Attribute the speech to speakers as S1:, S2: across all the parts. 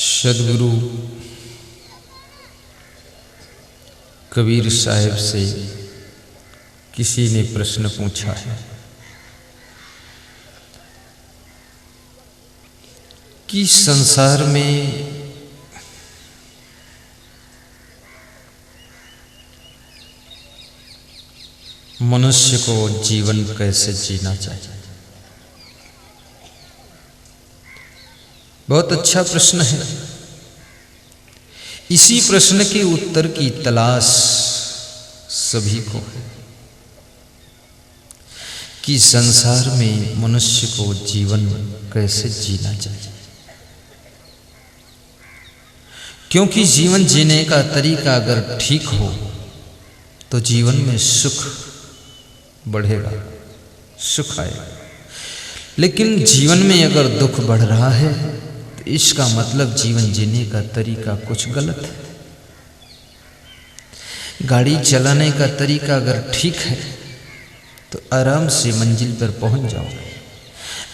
S1: सदगुरु कबीर साहब से किसी ने प्रश्न पूछा है कि संसार में मनुष्य को जीवन कैसे जीना चाहिए। बहुत अच्छा प्रश्न है। इसी प्रश्न के उत्तर की तलाश सभी को है कि संसार में मनुष्य को जीवन कैसे जीना चाहिए, क्योंकि जीवन जीने का तरीका अगर ठीक हो तो जीवन में सुख बढ़ेगा, सुख आएगा। लेकिन जीवन में अगर दुख बढ़ रहा है तो इसका मतलब जीवन जीने का तरीका कुछ गलत है। गाड़ी चलाने का तरीका अगर ठीक है तो आराम से मंजिल पर पहुंच जाओगे,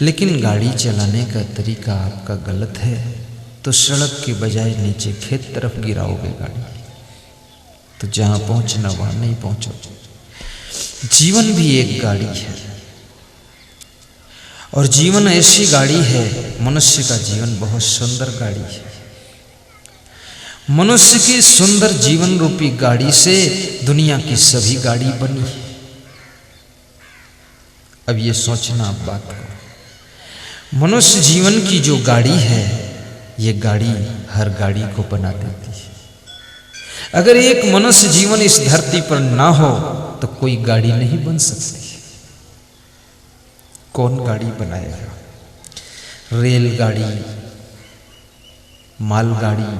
S1: लेकिन गाड़ी चलाने का तरीका आपका गलत है तो सड़क के बजाय नीचे खेत तरफ गिराओगे गाड़ी, तो जहां पहुंचना वहां नहीं पहुंचोगे। जीवन भी एक गाड़ी है और जीवन ऐसी गाड़ी है, मनुष्य का जीवन बहुत सुंदर गाड़ी है। मनुष्य की सुंदर जीवन रूपी गाड़ी से दुनिया की सभी गाड़ी बनी है। अब ये सोचना आप बात को, मनुष्य जीवन की जो गाड़ी है ये गाड़ी हर गाड़ी को बना देती है। अगर एक मनुष्य जीवन इस धरती पर ना हो तो कोई गाड़ी नहीं बन सकती। कौन गाड़ी बनाएगा? रेलगाड़ी, मालगाड़ी,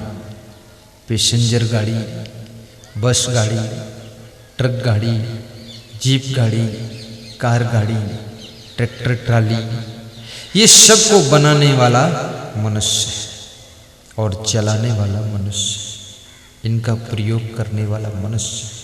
S1: पैसेंजर गाड़ी, बस गाड़ी, ट्रक गाड़ी, जीप गाड़ी, कार गाड़ी, ट्रैक्टर ट्राली, ये सब को बनाने वाला मनुष्य और चलाने वाला मनुष्य, इनका प्रयोग करने वाला मनुष्य,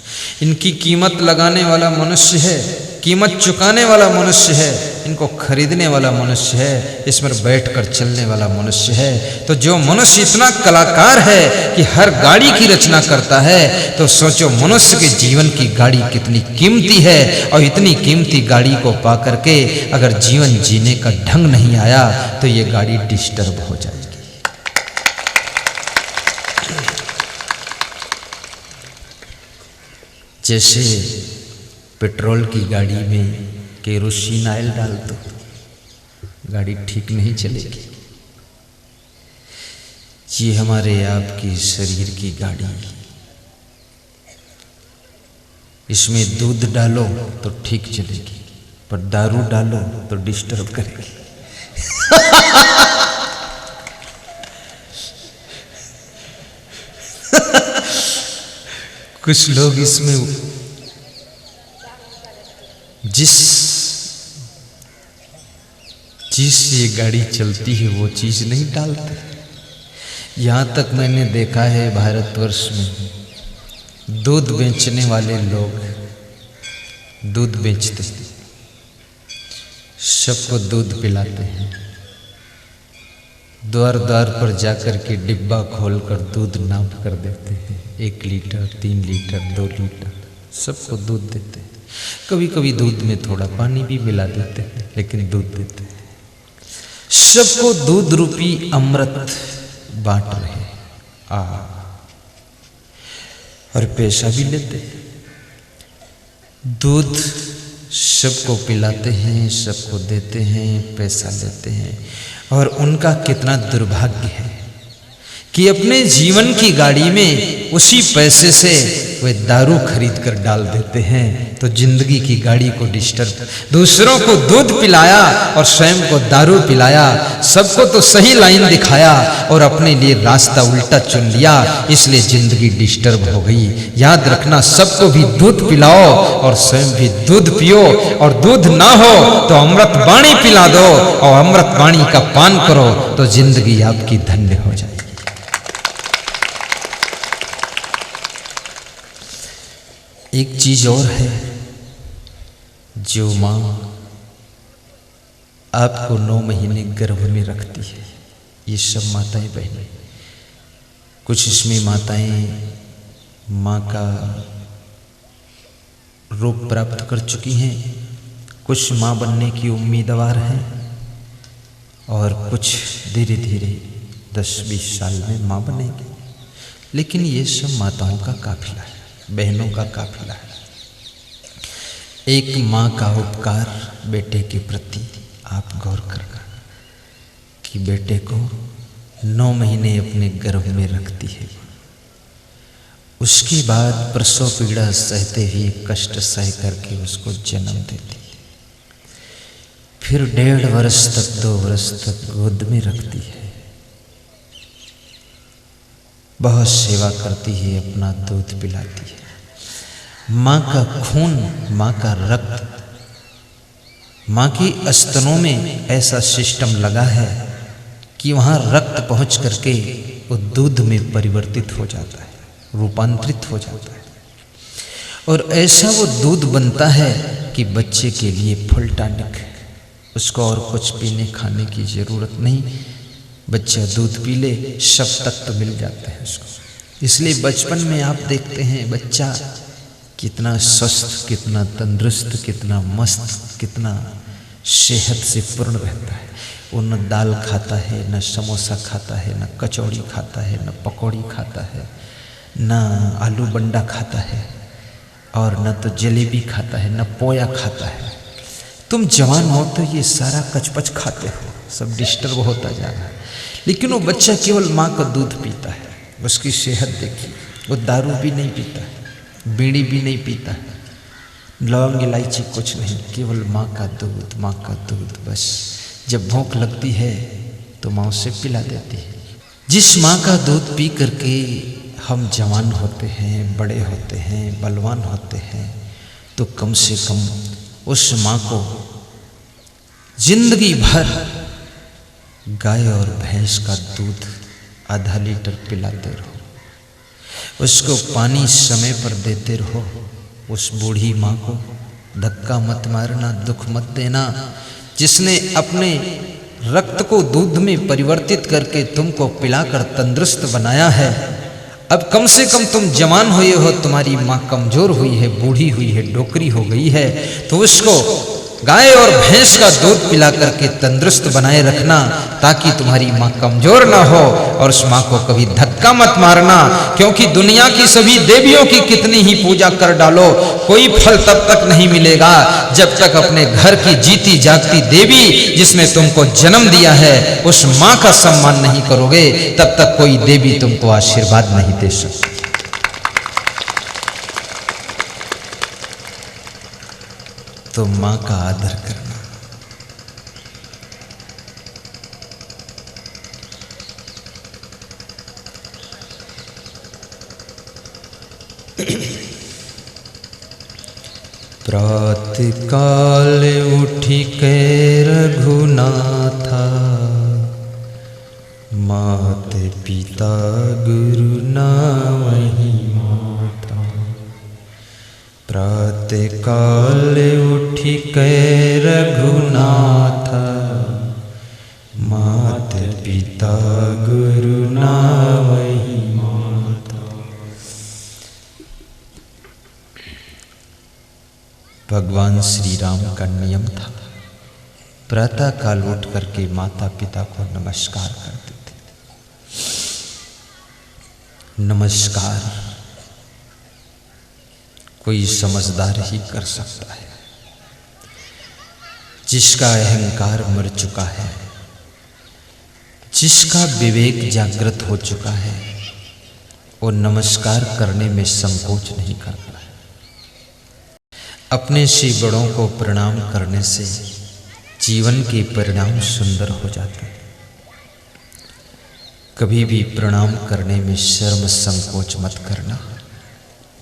S1: इनकी कीमत लगाने वाला मनुष्य है, कीमत चुकाने वाला मनुष्य है, इनको खरीदने वाला मनुष्य है, इसमें बैठकर चलने वाला मनुष्य है। तो जो मनुष्य इतना कलाकार है कि हर गाड़ी की रचना करता है, तो सोचो मनुष्य के जीवन की गाड़ी कितनी कीमती है। और इतनी कीमती गाड़ी को पा करके अगर जीवन जीने का ढंग नहीं आया तो ये गाड़ी डिस्टर्ब हो जाएगी। जैसे पेट्रोल की गाड़ी में केरोसिन ऑयल डाल दो, गाड़ी ठीक नहीं चलेगी। ये हमारे आपकी शरीर की गाड़ी, इसमें दूध डालो तो ठीक चलेगी, पर दारू डालो तो डिस्टर्ब करेगी। कुछ लोग इसमें जिस चीज से ये गाड़ी चलती है वो चीज नहीं डालते। यहाँ तक मैंने देखा है भारतवर्ष में दूध बेचने वाले लोग दूध बेचते, सबको दूध पिलाते हैं, द्वार द्वार पर जाकर के डिब्बा खोलकर दूध नाप कर देते हैं, 1 लीटर, 3 लीटर, 2 लीटर, सबको दूध देते हैं। कभी कभी दूध में थोड़ा पानी भी मिला देते हैं, लेकिन दूध देते हैं। सबको दूध रूपी अमृत बांट रहे और पैसा भी लेते हैं। दूध सबको पिलाते हैं, सबको देते हैं, पैसा लेते हैं। और उनका कितना दुर्भाग्य है कि अपने जीवन की गाड़ी में उसी पैसे से वे दारू खरीद कर डाल देते हैं, तो जिंदगी की गाड़ी को डिस्टर्ब। दूसरों को दूध पिलाया और स्वयं को दारू पिलाया, सबको तो सही लाइन दिखाया और अपने लिए रास्ता उल्टा चुन लिया, इसलिए जिंदगी डिस्टर्ब हो गई। याद रखना, सबको भी दूध पिलाओ और स्वयं भी दूध पियो, और दूध ना हो तो अमृत वाणी पिला दो और अमृत वाणी का पान करो, तो जिंदगी आपकी धन्य हो जाएगी। एक चीज और है, जो माँ आपको 9 महीने गर्भ में रखती है, ये सब माताएं बहनें, कुछ इसमें माताएं माँ का रूप प्राप्त कर चुकी हैं, कुछ माँ बनने की उम्मीदवार हैं और कुछ धीरे धीरे 10-20 साल में माँ बनेगी। लेकिन ये सब माताओं का काफिला है, बहनों का काफिला है। एक माँ का उपकार बेटे के प्रति आप गौर करना कि बेटे को 9 महीने अपने गर्भ में रखती है, उसके बाद प्रसव पीड़ा सहते हुए कष्ट सह करके उसको जन्म देती है, फिर 1.5 वर्ष तक 2 वर्ष तक गोद में रखती है, बहुत सेवा करती है, अपना दूध पिलाती है। माँ का खून, माँ का रक्त, माँ की स्तनों में ऐसा सिस्टम लगा है कि वहाँ रक्त पहुँच करके वो दूध में परिवर्तित हो जाता है, रूपांतरित हो जाता है और ऐसा वो दूध बनता है कि बच्चे के लिए फुल टॉनिक है, उसको और कुछ पीने खाने की ज़रूरत नहीं, बच्चा दूध पी ले, सब तत्व मिल जाते हैं उसको। इसलिए बचपन में आप देखते हैं बच्चा कितना स्वस्थ, कितना तंदुरुस्त, कितना मस्त, कितना सेहत से पूर्ण रहता है। वो न दाल खाता है, न समोसा खाता है, न कचौड़ी खाता है, न पकौड़ी खाता है, न आलू बंडा खाता है और न तो जलेबी खाता है, न पोया खाता है। तुम जवान हो तो ये सारा कचपच खाते हो, सब डिस्टर्ब होता जा रहा है। लेकिन वो बच्चा केवल माँ का दूध पीता है, उसकी सेहत देखिए, वो दारू भी नहीं पीता है, बीड़ी भी नहीं पीता है, लौंग इलायची कुछ नहीं, केवल माँ का दूध, माँ का दूध बस। जब भूख लगती है तो माँ उसे पिला देती है। जिस माँ का दूध पी करके हम जवान होते हैं, बड़े होते हैं, बलवान होते हैं, तो कम से कम उस माँ को जिंदगी भर गाय और भैंस का दूध आधा लीटर पिलाते रहो, उसको पानी समय पर देते रहो। उस बूढ़ी माँ को धक्का मत मारना, दुख मत देना, जिसने अपने रक्त को दूध में परिवर्तित करके तुमको पिलाकर तंदुरुस्त बनाया है। अब कम से कम तुम जवान हुए हो, तुम्हारी माँ कमजोर हुई है, बूढ़ी हुई है, डोकरी हो गई है, तो उसको गाय और भैंस का दूध पिला करके तंदुरुस्त बनाए रखना, ताकि तुम्हारी माँ कमजोर ना हो। और उस माँ को कभी धक्का मत मारना, क्योंकि दुनिया की सभी देवियों की कितनी ही पूजा कर डालो, कोई फल तब तक नहीं मिलेगा जब तक अपने घर की जीती जागती देवी जिसने तुमको जन्म दिया है उस माँ का सम्मान नहीं करोगे, तब तक कोई देवी तुमको आशीर्वाद नहीं दे सकती। तो माँ का आदर करना। प्रातः काल उठी के रघुनाथा, मात पिता गुरु नावहि माता। प्रातः काल उठी के रघुनाथा, मात पिता गुरु नावहि माता। भगवान श्री राम का नियम था, प्रातः काल उठ करके माता पिता को नमस्कार करते थे। नमस्कार कोई समझदार ही कर सकता है, जिसका अहंकार मर चुका है, जिसका विवेक जागृत हो चुका है, वो नमस्कार करने में संकोच नहीं करता है। अपने से बड़ों को प्रणाम करने से जीवन के परिणाम सुंदर हो जाते हैं। कभी भी प्रणाम करने में शर्म संकोच मत करना।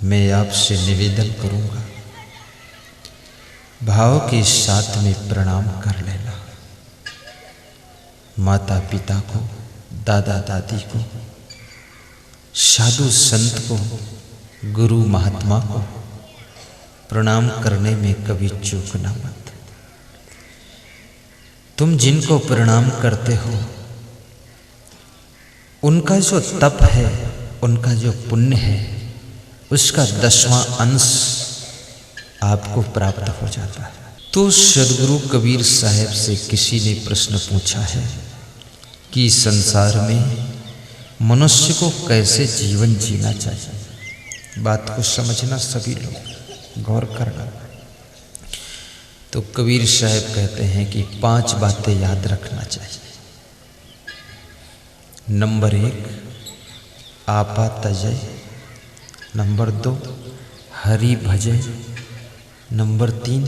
S1: मैं आपसे निवेदन करूंगा, भाव के साथ में प्रणाम कर लेना। माता पिता को, दादा दादी को, साधु संत को, गुरु महात्मा को प्रणाम करने में कभी चूकना मत। तुम जिनको प्रणाम करते हो उनका जो तप है, उनका जो पुण्य है, उसका 10वां अंश आपको प्राप्त हो जाता है। तो सदगुरु कबीर साहब से किसी ने प्रश्न पूछा है कि संसार में मनुष्य को कैसे जीवन जीना चाहिए। बात को समझना सभी लोग, गौर करना। तो कबीर साहब कहते हैं कि 5 बातें याद रखना चाहिए। नंबर 1, आपा तजय। नंबर 2, हरि भजय। नंबर 3,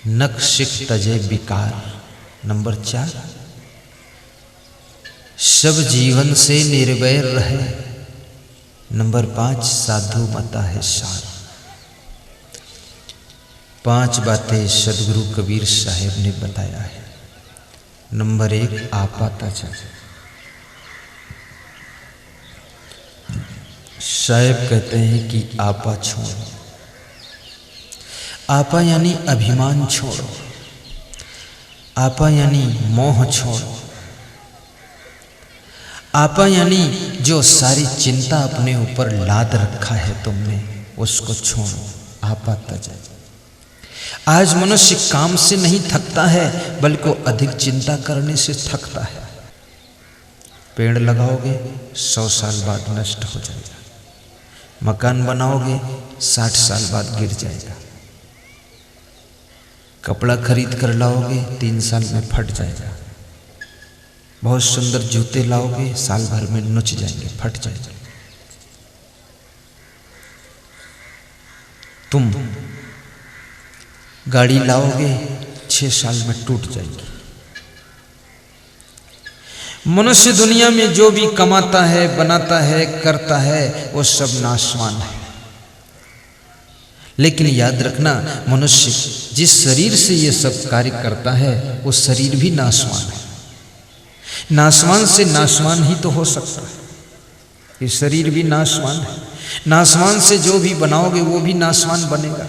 S1: नक्शिक तजय विकार। नंबर 4, सब जीवन से निर्वैर रहे। नंबर 5, साधु मता है सार। 5 बातें सदगुरु कबीर साहब ने बताया है। नंबर 1, आपा तजय। साहब कहते हैं कि आपा छोड़ो। आपा यानी अभिमान छोड़ो। आपा यानी मोह छोड़ो। आपा यानी जो सारी चिंता अपने ऊपर लाद रखा है तुमने, उसको छोड़ो। आपा तजय। आज मनुष्य काम से नहीं थकता है, बल्कि अधिक चिंता करने से थकता है। पेड़ लगाओगे 100 साल बाद नष्ट हो जाएगा। मकान बनाओगे 60 साल बाद गिर जाएगा। कपड़ा खरीद कर लाओगे 3 साल में फट जाएगा। बहुत सुंदर जूते लाओगे, साल भर में नुच जाएंगे, फट जाएंगे। तुम गाड़ी लाओगे 6 साल में टूट जाएगी। मनुष्य दुनिया में जो भी कमाता है, बनाता है, करता है, वो सब नाशवान है। लेकिन याद रखना, मनुष्य जिस शरीर से ये सब कार्य करता है, वो शरीर भी नाशवान है। नाशवान से नाशवान ही तो हो सकता है। ये शरीर भी नाशवान है। नाशवान से जो भी बनाओगे वो भी नाशवान बनेगा।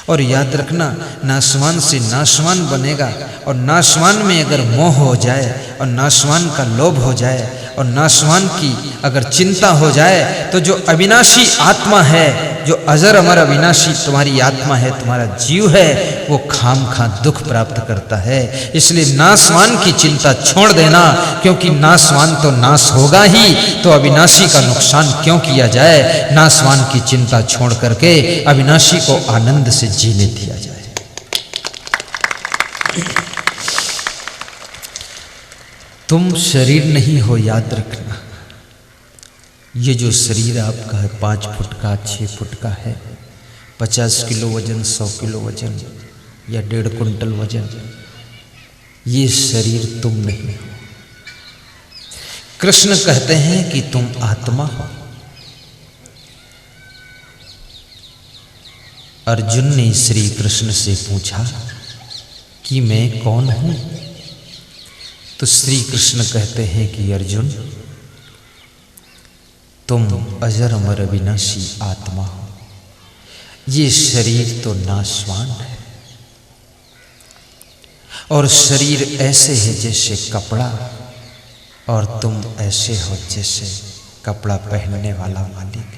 S1: और याद रखना, नाशवान से नाशवान बनेगा। और नाशवान में अगर मोह हो जाए, और नाशवान का लोभ हो जाए, और नाशवान की अगर चिंता हो जाए, तो जो अविनाशी आत्मा है, जो अजर अमर अविनाशी तुम्हारी आत्मा है, तुम्हारा जीव है, वो खामखा दुख प्राप्त करता है। इसलिए नाशवान की चिंता छोड़ देना, क्योंकि नाशवान तो नाश होगा ही, तो अविनाशी का नुकसान क्यों किया जाए। नाशवान की चिंता छोड़ करके अविनाशी को आनंद से जीने दिया जाए। तुम शरीर नहीं हो, याद रखना। ये जो शरीर आपका है 5 फुट का, 6 फुट का है, 50 किलो वजन, 100 किलो वजन या 1.5 कुंटल वजन, ये शरीर तुम नहीं हो। कृष्ण कहते हैं कि तुम आत्मा हो। अर्जुन ने श्री कृष्ण से पूछा कि मैं कौन हूं? तो श्री कृष्ण कहते हैं कि अर्जुन, तुम अजर अमर अविनाशी आत्मा हो। ये शरीर तो नाशवान है, और शरीर ऐसे है जैसे कपड़ा, और तुम ऐसे हो जैसे कपड़ा पहनने वाला मालिक।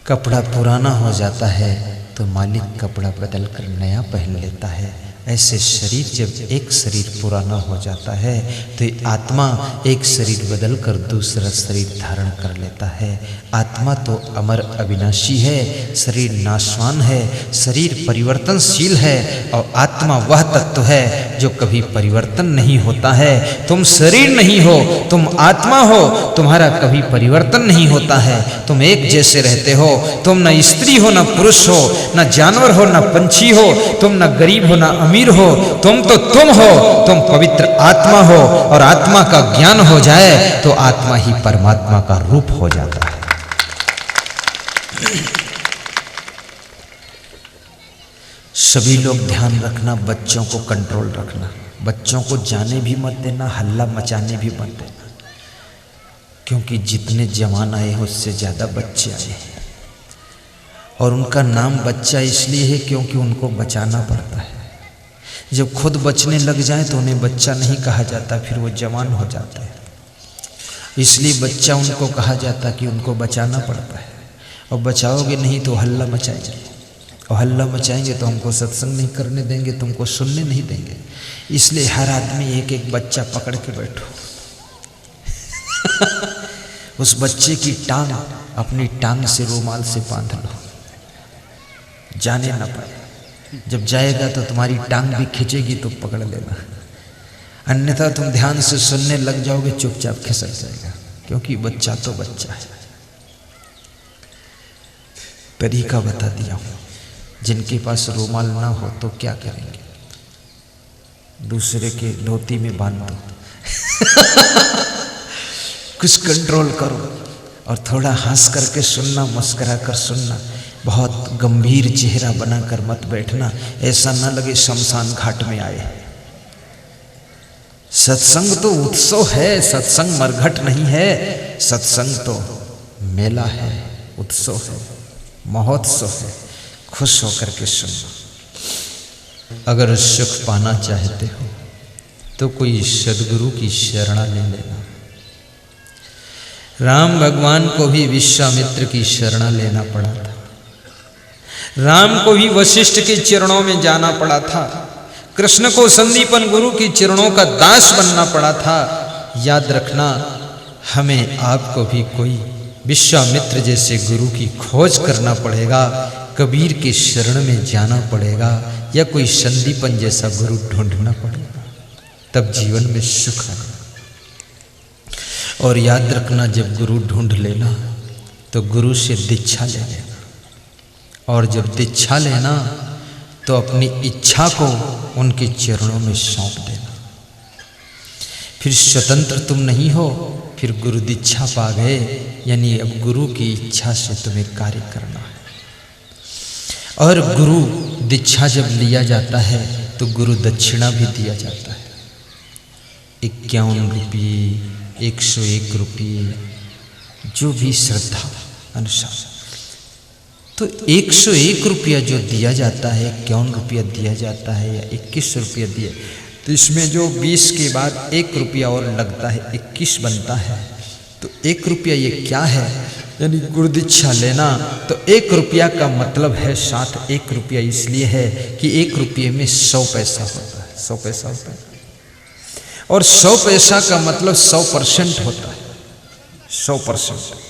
S1: कपड़ा पुराना हो जाता है तो मालिक कपड़ा बदल कर नया पहन लेता है। ऐसे शरीर जब एक शरीर पुराना हो जाता है, तो आत्मा एक शरीर बदल कर दूसरा शरीर धारण कर लेता है। आत्मा तो अमर अविनाशी है, शरीर नाशवान है, शरीर परिवर्तनशील है, और आत्मा वह तत्व है जो कभी परिवर्तन नहीं होता है। तुम शरीर नहीं हो, तुम आत्मा हो, तुम्हारा कभी परिवर्तन नहीं होता है। तुम एक जैसे रहते हो। तुम न स्त्री हो, न पुरुष हो, न जानवर हो, न पंछी हो, तुम न गरीब हो, न अमीर हो, तुम तो तुम हो। तुम पवित्र आत्मा हो, और आत्मा का ज्ञान हो जाए तो आत्मा ही परमात्मा का रूप हो जाता है। सभी लोग ध्यान रखना, बच्चों को कंट्रोल रखना। बच्चों को जाने भी मत देना, हल्ला मचाने भी मत देना, क्योंकि जितने जवान आए हैं उससे ज्यादा बच्चे आए हैं। और उनका नाम बच्चा इसलिए है क्योंकि उनको बचाना पड़ता है। जब खुद बचने लग जाए तो उन्हें बच्चा नहीं कहा जाता, फिर वो जवान हो जाते हैं। इसलिए बच्चा उनको कहा जाता कि उनको बचाना पड़ता है, और बचाओगे नहीं तो हल्ला मचाएंगे, और हल्ला मचाएंगे तो हमको सत्संग नहीं करने देंगे, तुमको सुनने नहीं देंगे। इसलिए हर आदमी एक एक बच्चा पकड़ के बैठो। उस बच्चे की टांग अपनी टांग से रुमाल से बांध लो, जाने ना पाए। जब जाएगा तो तुम्हारी टांग भी खींचेगी तो पकड़ लेना, अन्यथा तुम ध्यान से सुनने लग जाओगे, चुपचाप खिसक जाएगा, क्योंकि बच्चा तो बच्चा है। तरीका बता दिया हूं। जिनके पास रुमाल ना हो तो क्या करेंगे? दूसरे के धोती में बांध दो। कुछ कंट्रोल करो और थोड़ा हंस करके सुनना, मुस्कुरा कर सुनना। बहुत गंभीर चेहरा बनाकर मत बैठना, ऐसा ना लगे शमशान घाट में आए। सत्संग तो उत्सव है, सत्संग मरघट नहीं है। सत्संग तो मेला है, उत्सव है, महोत्सव है। खुश होकर के सुनो। अगर सुख पाना चाहते हो तो कोई सदगुरु की शरणा ले लेना। राम भगवान को भी विश्वामित्र की शरणा लेना पड़ा था, राम को भी वशिष्ठ के चरणों में जाना पड़ा था, कृष्ण को संदीपन गुरु के चरणों का दास बनना पड़ा था। याद रखना, हमें आपको भी कोई विश्वामित्र जैसे गुरु की खोज करना पड़ेगा, कबीर के शरण में जाना पड़ेगा, या कोई संदीपन जैसा गुरु ढूंढना पड़ेगा, तब जीवन में सुख आएगा। और याद रखना, जब गुरु ढूंढ लेना तो गुरु से दीक्षा ले लेना, और जब दीक्षा लेना तो अपनी इच्छा को उनके चरणों में सौंप देना। फिर स्वतंत्र तुम नहीं हो, फिर गुरु दीक्षा पा गए, यानी अब गुरु की इच्छा से तुम्हें कार्य करना है। और गुरु दीक्षा जब लिया जाता है तो गुरु दक्षिणा भी दिया जाता है। 51 रुपये, 101 रुपये, जो भी श्रद्धा अनुसार। तो 101 रुपया जो दिया जाता है, 51 रुपया दिया जाता है, या 21 रुपया दिया, तो इसमें जो 20 के बाद 1 रुपया और लगता है, 21 बनता है। तो 1 रुपया ये क्या है? यानी गुरु दीक्षा लेना। तो 1 रुपया का मतलब है 7। 1 रुपया इसलिए है कि 1 रुपये में 100 पैसा होता है, 100 पैसा होता है। और 100 पैसा का मतलब 100% होता है, 100%।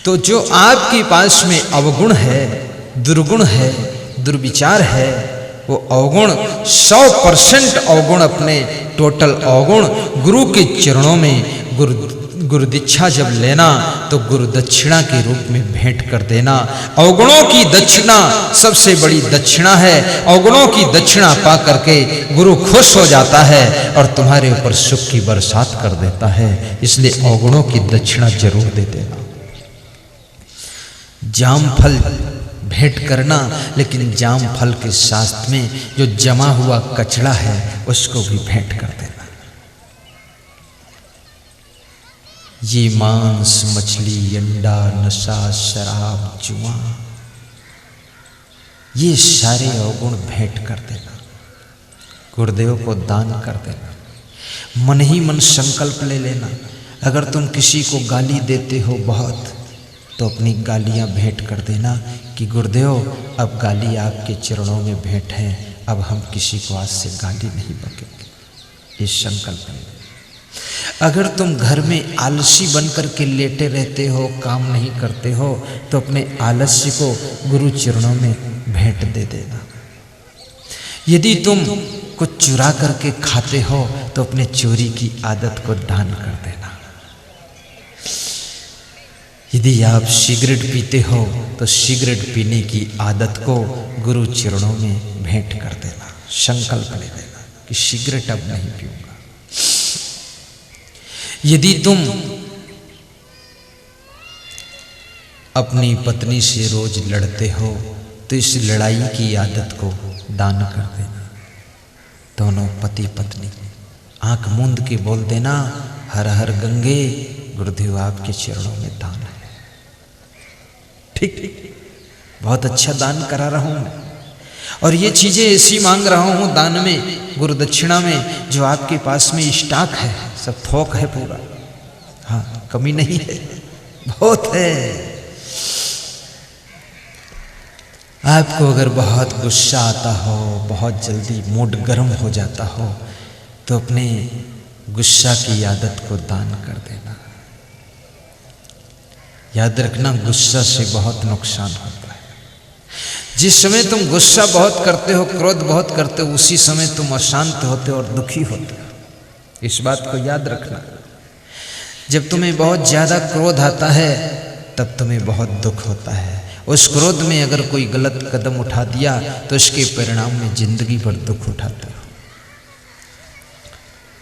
S1: तो जो आपके पास में अवगुण है, दुर्गुण है, दुर्विचार है, वो अवगुण 100% अवगुण, अपने टोटल अवगुण गुरु के चरणों में गुरु दीक्षा जब लेना तो गुरु दक्षिणा के रूप में भेंट कर देना। अवगुणों की दक्षिणा सबसे बड़ी दक्षिणा है। अवगुणों की दक्षिणा पा करके गुरु खुश हो जाता है और तुम्हारे ऊपर सुख की बरसात कर देता है। इसलिए अवगुणों की दक्षिणा जरूर दे देना। जाम फल भेंट करना, लेकिन जाम फल के साथ में जो जमा हुआ कचड़ा है उसको भी भेंट कर देना। ये मांस, मछली, अंडा, नशा, शराब, जुआ, ये सारे अवगुण भेंट कर देना, गुरुदेव को दान कर देना। मन ही मन संकल्प ले लेना। अगर तुम किसी को गाली देते हो बहुत, तो अपनी गालियां भेंट कर देना कि गुरुदेव अब गाली आपके चरणों में भेंट है, अब हम किसी को आज से गाली नहीं बकेंगे। ये संकल्प लेना। अगर तुम घर में आलसी बन करके लेटे रहते हो, काम नहीं करते हो, तो अपने आलस्य को गुरु चरणों में भेंट दे देना। यदि तुम कुछ चुरा करके खाते हो तो अपने चोरी की आदत को दान कर देना। यदि आप सिगरेट पीते हो तो सिगरेट पीने की आदत को गुरु चरणों में भेंट कर देना। संकल्प ले लेना कि सिगरेट अब नहीं पीऊंगा। यदि तुम अपनी पत्नी से रोज लड़ते हो तो इस लड़ाई की आदत को दान कर देना। दोनों पति पत्नी आंख मूंद के बोल देना, हर हर गंगे, गुरुदेव आपके चरणों में दान है। ठीक, बहुत अच्छा दान करा रहा हूं मैं, और ये चीजें ऐसी मांग रहा हूं दान में, गुरु दक्षिणा में, जो आपके पास में स्टॉक है, सब थोक है पूरा। हाँ, कमी नहीं है, बहुत है। आपको अगर बहुत गुस्सा आता हो, बहुत जल्दी मूड गर्म हो जाता हो, तो अपने गुस्सा की आदत को दान कर देना। याद रखना, गुस्सा से बहुत नुकसान होता है। जिस समय तुम गुस्सा बहुत करते हो, क्रोध बहुत करते हो, उसी समय तुम अशांत होते हो और दुखी होते हो। इस बात को याद रखना। जब तुम्हें बहुत ज्यादा क्रोध आता है तब तुम्हें बहुत दुख होता है। उस क्रोध में अगर कोई गलत कदम उठा दिया तो इसके परिणाम में जिंदगी भर दुख उठाते हो।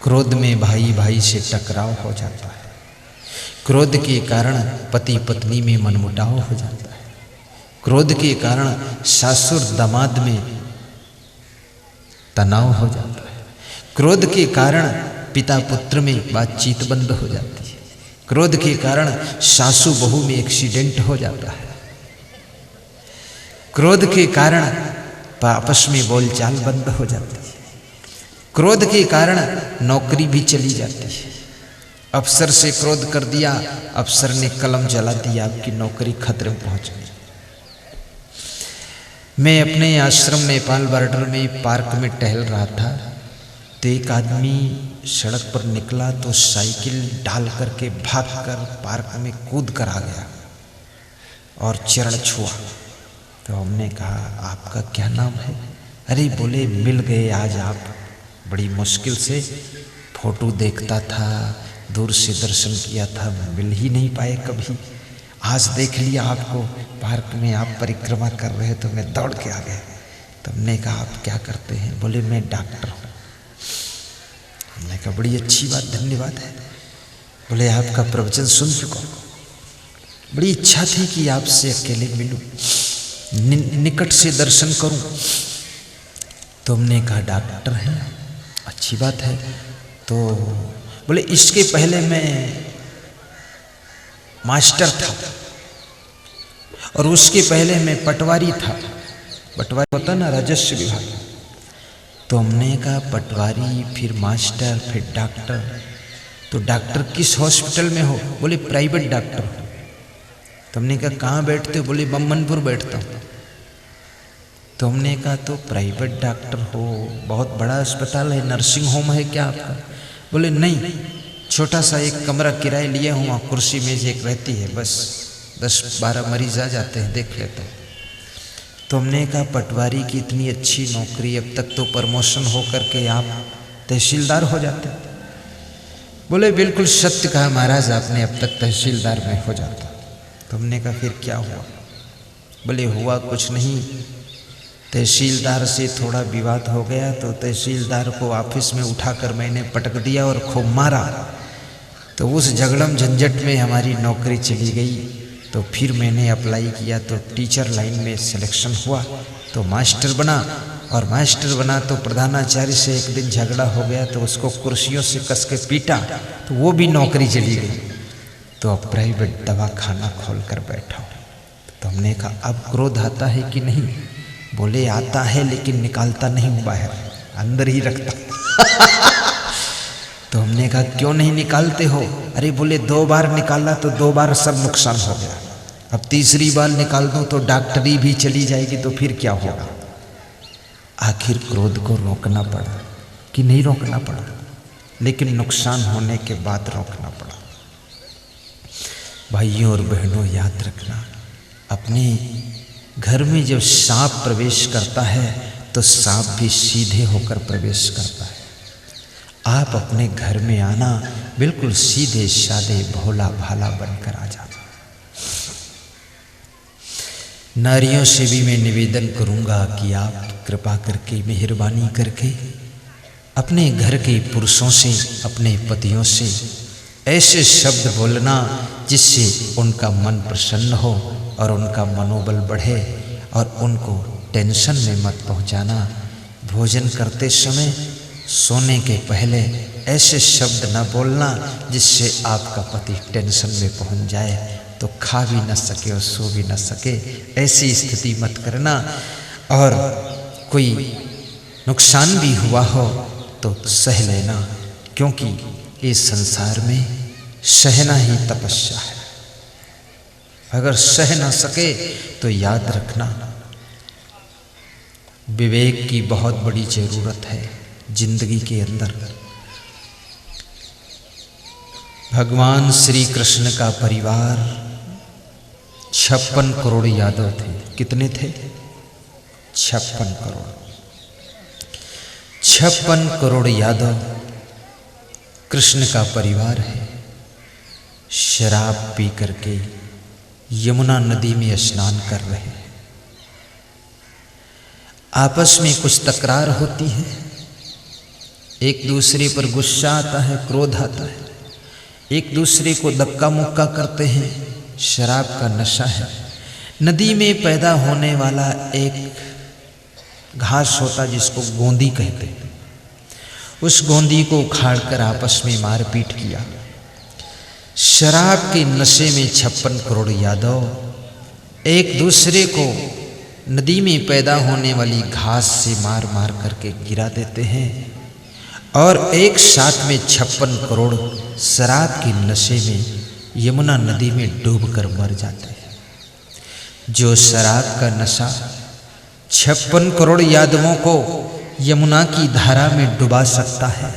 S1: क्रोध में भाई भाई से टकराव हो जाता है। क्रोध के कारण पति पत्नी में मनमुटाव हो जाता है। क्रोध के कारण सासुर दामाद में तनाव हो जाता है। क्रोध के कारण पिता पुत्र में बातचीत बंद हो जाती है। क्रोध के कारण सासू बहू में एक्सीडेंट हो जाता है। क्रोध के कारण आपस में बोलचाल बंद हो जाती है। क्रोध के कारण नौकरी भी चली जाती है। अफसर से क्रोध कर दिया, अफसर ने कलम जला दिया, आपकी नौकरी खतरे में पहुंच गई। मैं अपने आश्रम नेपाल बॉर्डर में पार्क में टहल रहा था तो एक आदमी सड़क पर निकला तो साइकिल डाल करके भागकर पार्क में कूद कर आ गया और चरण छुआ। तो हमने कहा, आपका क्या नाम है? अरे बोले, मिल गए आज आप, बड़ी मुश्किल से फोटो देखता था, दूर से दर्शन किया था, मिल ही नहीं पाए कभी, आज देख लिया आपको पार्क में, आप परिक्रमा कर रहे तो मैं दौड़ के आ गया। तो हमने कहा, आप क्या करते हैं? बोले, मैं डॉक्टर हूँ। हमने कहा, बड़ी अच्छी बात, धन्यवाद है। बोले, आपका प्रवचन सुन चुका, बड़ी इच्छा थी कि आपसे अकेले मिलूं, निकट से दर्शन करूं। तो हमने कहा, डॉक्टर हैं, अच्छी बात है। तो बोले, इसके पहले मैं मास्टर था और उसके पहले मैं पटवारी था। पटवारी होता ना, राजस्व विभाग। तो हमने कहा, पटवारी, फिर मास्टर, फिर डॉक्टर। तो डॉक्टर किस हॉस्पिटल में हो? बोले, प्राइवेट डॉक्टर हो। तो हमने कहा, कहाँ बैठते हो? बोले, बम्बनपुर बैठता हूँ। तो हमने कहा, तो प्राइवेट डॉक्टर हो, बहुत बड़ा अस्पताल है, नर्सिंग होम है क्या आपका? बोले, नहीं, छोटा सा एक कमरा किराए लिए हूँ, वहाँ कुर्सी मेज एक रहती है, बस 10-12 मरीज आ जाते हैं, देख लेते हैं। तो हमने कहा, पटवारी की इतनी अच्छी नौकरी, अब तक तो प्रमोशन हो करके आप तहसीलदार हो जाते। बोले, बिल्कुल सत्य कहा महाराज आपने, अब तक तहसीलदार में हो जाता। तो हमने कहा, फिर क्या हुआ? बोले, हुआ कुछ नहीं, तहसीलदार से थोड़ा विवाद हो गया तो तहसीलदार को ऑफिस में उठाकर मैंने पटक दिया और खूब मारा। तो उस झगड़म झंझट में हमारी नौकरी चली गई। तो फिर मैंने अप्लाई किया तो टीचर लाइन में सिलेक्शन हुआ, तो मास्टर बना, और मास्टर बना तो प्रधानाचार्य से एक दिन झगड़ा हो गया तो उसको कुर्सियों से कस के पीटा, तो वो भी नौकरी चली गई। तो अब प्राइवेट दवाखाना खोल कर बैठा। तो हमने कहा, अब क्रोध आता है कि नहीं? बोले, आता है लेकिन निकालता नहीं हूँ बाहर, अंदर ही रखता। तो हमने कहा, क्यों नहीं निकालते हो? अरे बोले, 2 बार निकाला तो 2 बार सब नुकसान हो गया, अब तीसरी बार निकाल दूं तो डॉक्टरी भी चली जाएगी, तो फिर क्या होगा? आखिर क्रोध को रोकना पड़ा कि नहीं रोकना पड़ा? लेकिन नुकसान होने के बाद रोकना पड़ा। भाइयों और बहनों, याद रखना, अपने घर में जब सांप प्रवेश करता है तो सांप भी सीधे होकर प्रवेश करता है। आप अपने घर में आना, बिल्कुल सीधे साधे भोला भाला बनकर आ जाना। नारियों से भी मैं निवेदन करूंगा कि आप कृपा करके, मेहरबानी करके अपने घर के पुरुषों से, अपने पतियों से ऐसे शब्द बोलना जिससे उनका मन प्रसन्न हो और उनका मनोबल बढ़े, और उनको टेंशन में मत पहुंचाना। भोजन करते समय, सोने के पहले ऐसे शब्द न बोलना जिससे आपका पति टेंशन में पहुंच जाए तो खा भी न सके और सो भी न सके। ऐसी स्थिति मत करना। और कोई नुकसान भी हुआ हो तो सह लेना, क्योंकि इस संसार में सहना ही तपस्या है। अगर सह ना सके तो याद रखना, विवेक की बहुत बड़ी जरूरत है जिंदगी के अंदर। भगवान श्री कृष्ण का परिवार 56 करोड़ यादव थे। कितने थे? 56 करोड़। 56 करोड़ यादव कृष्ण का परिवार है। शराब पी करके यमुना नदी में स्नान कर रहे हैं। आपस में कुछ तकरार होती है, एक दूसरे पर गुस्सा आता है, क्रोध आता है, एक दूसरे को धक्का मुक्का करते हैं। शराब का नशा है। नदी में पैदा होने वाला एक घास होता जिसको गोंदी कहते हैं, उस गोंदी को उखाड़कर आपस में मारपीट किया। शराब के नशे में 56 करोड़ यादव एक दूसरे को नदी में पैदा होने वाली घास से मार मार करके गिरा देते हैं और एक साथ में 56 करोड़ शराब के नशे में यमुना नदी में डूबकर मर जाते हैं। जो शराब का नशा 56 करोड़ यादवों को यमुना की धारा में डुबा सकता है,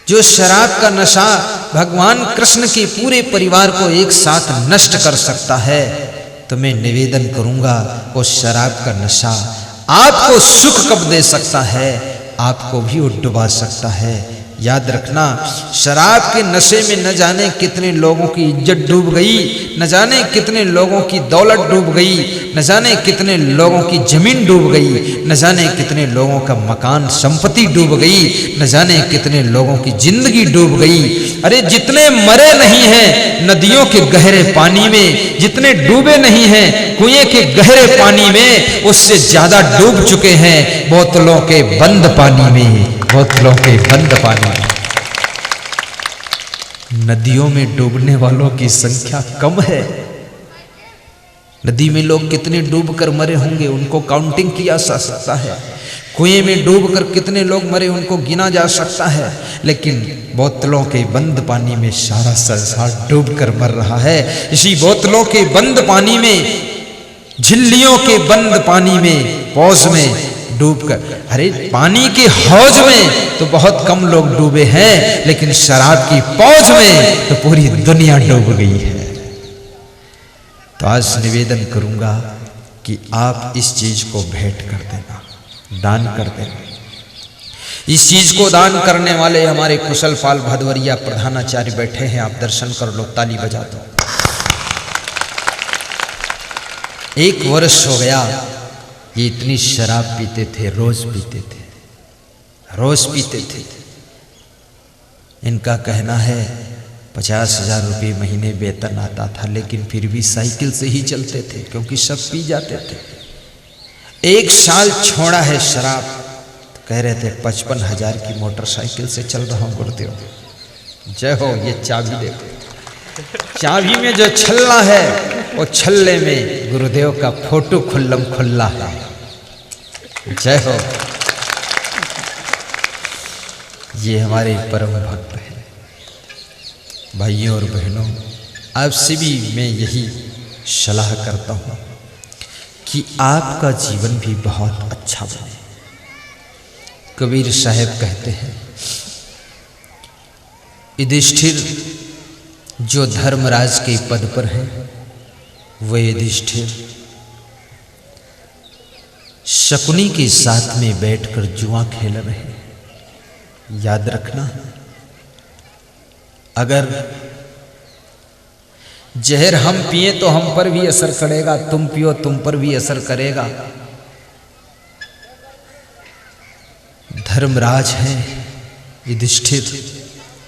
S1: जो शराब का नशा भगवान कृष्ण के पूरे परिवार को एक साथ नष्ट कर सकता है, तो मैं निवेदन करूंगा वो शराब का नशा आपको सुख कब दे सकता है, आपको भी वो डुबा सकता है। याद रखना, शराब के नशे में न जाने कितने लोगों की इज्जत डूब गई, न जाने कितने लोगों की दौलत डूब गई, न जाने कितने लोगों की जमीन डूब गई, न जाने कितने लोगों का मकान संपत्ति डूब गई, न जाने कितने लोगों की जिंदगी डूब गई। अरे जितने मरे नहीं हैं नदियों के गहरे पानी में, जितने डूबे नहीं हैं कुएं के गहरे पानी में, उससे ज्यादा डूब चुके हैं बोतलों के बंद पानी में, बोतलों के बंद पानी में। नदियों में डूबने वालों की संख्या कम है। नदी में लोग कितने डूबकर मरे होंगे उनको काउंटिंग किया जा सकता है, कुएं में डूबकर कितने लोग मरे उनको गिना जा सकता है, लेकिन बोतलों के बंद पानी में सारा संसार डूबकर मर रहा है। इसी बोतलों के बंद पानी में, झिल्लियों के बंद पानी में, पौज में डूबकर, अरे पानी के हौज में तो बहुत कम लोग डूबे हैं, लेकिन शराब की पौज में तो पूरी दुनिया डूब गई है। तो आज निवेदन करूंगा कि आप इस चीज को भेंट कर देना, दान कर देना। इस चीज को दान करने वाले हमारे कुशल पाल भदवरिया प्रधानाचार्य बैठे हैं, आप दर्शन कर लो, ताली बजा दो। 1 वर्ष हो गया ये इतनी शराब पीते थे, रोज पीते थे, रोज पीते थे। इनका कहना है 50,000 रुपये महीने वेतन आता था, लेकिन फिर भी साइकिल से ही चलते थे क्योंकि सब पी जाते थे। 1 साल छोड़ा है शराब, तो कह रहे थे 55,000 की मोटरसाइकिल से चल रहा हूँ गुरुदेव। जय हो। ये चाबी देखो, चाबी में जो छल्ला है वो छल्ले में गुरुदेव का फोटो खुल्लम खुल्ला है। जय हो। ये हमारे परम भक्त हैं। भाइयों और बहनों, आपसे भी मैं यही सलाह करता हूँ कि आपका जीवन भी बहुत अच्छा बने। कबीर साहब कहते हैं, युधिष्ठिर जो धर्मराज के पद पर है, वह युधिष्ठिर शकुनी के साथ में बैठकर जुआ खेल रहे। याद रखना, अगर जहर हम पिए तो हम पर भी असर करेगा, तुम पियो तुम पर भी असर करेगा। धर्मराज हैं युधिष्ठिर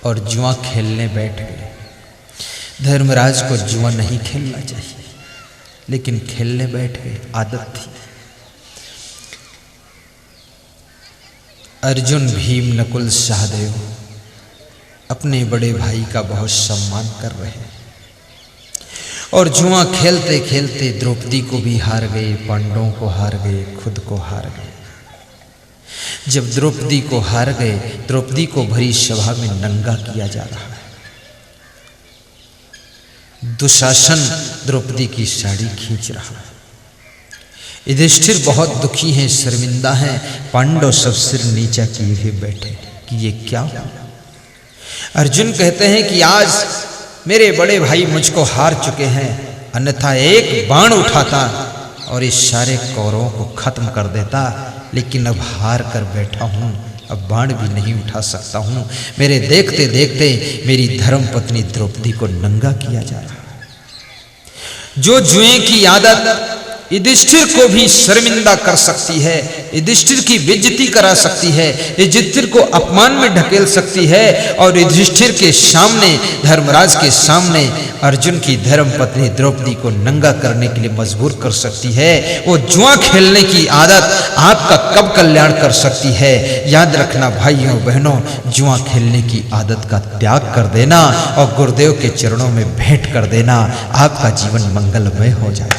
S1: और जुआ खेलने बैठ गए। धर्मराज को जुआ नहीं खेलना चाहिए, लेकिन खेलने बैठ गए, आदत थी। अर्जुन, भीम, नकुल, सहदेव अपने बड़े भाई का बहुत सम्मान कर रहे हैं और जुआ खेलते खेलते द्रौपदी को भी हार गए, पांडवों को हार गए, खुद को हार गए। जब द्रौपदी को हार गए, द्रौपदी को भरी सभा में नंगा किया जा रहा है। दुशासन द्रौपदी की साड़ी खींच रहा है। युधिष्ठिर बहुत दुखी हैं, शर्मिंदा हैं। पांडव सब सिर नीचा किए हुए बैठे कि ये क्या हुआ। अर्जुन कहते हैं कि आज मेरे बड़े भाई मुझको हार चुके हैं, अन्यथा एक बाण उठाता और इस सारे कौरवों को खत्म कर देता, लेकिन अब हार कर बैठा हूं, अब बाण भी नहीं उठा सकता हूं। मेरे देखते देखते मेरी धर्म पत्नी द्रौपदी को नंगा किया जा रहा है। जो जुए की आदत युधिष्ठिर को भी शर्मिंदा कर सकती है, युधिष्ठिर की बेइज्जती करा सकती है, युधिष्ठिर को अपमान में ढकेल सकती है, और युधिष्ठिर के सामने, धर्मराज के सामने अर्जुन की धर्म पत्नी द्रौपदी को नंगा करने के लिए मजबूर कर सकती है। वो जुआ खेलने की आदत आपका कब कल्याण कर सकती है। याद रखना भाइयों बहनों, जुआ खेलने की आदत का त्याग कर देना और गुरुदेव के चरणों में भेंट कर देना, आपका जीवन मंगलमय हो जाए।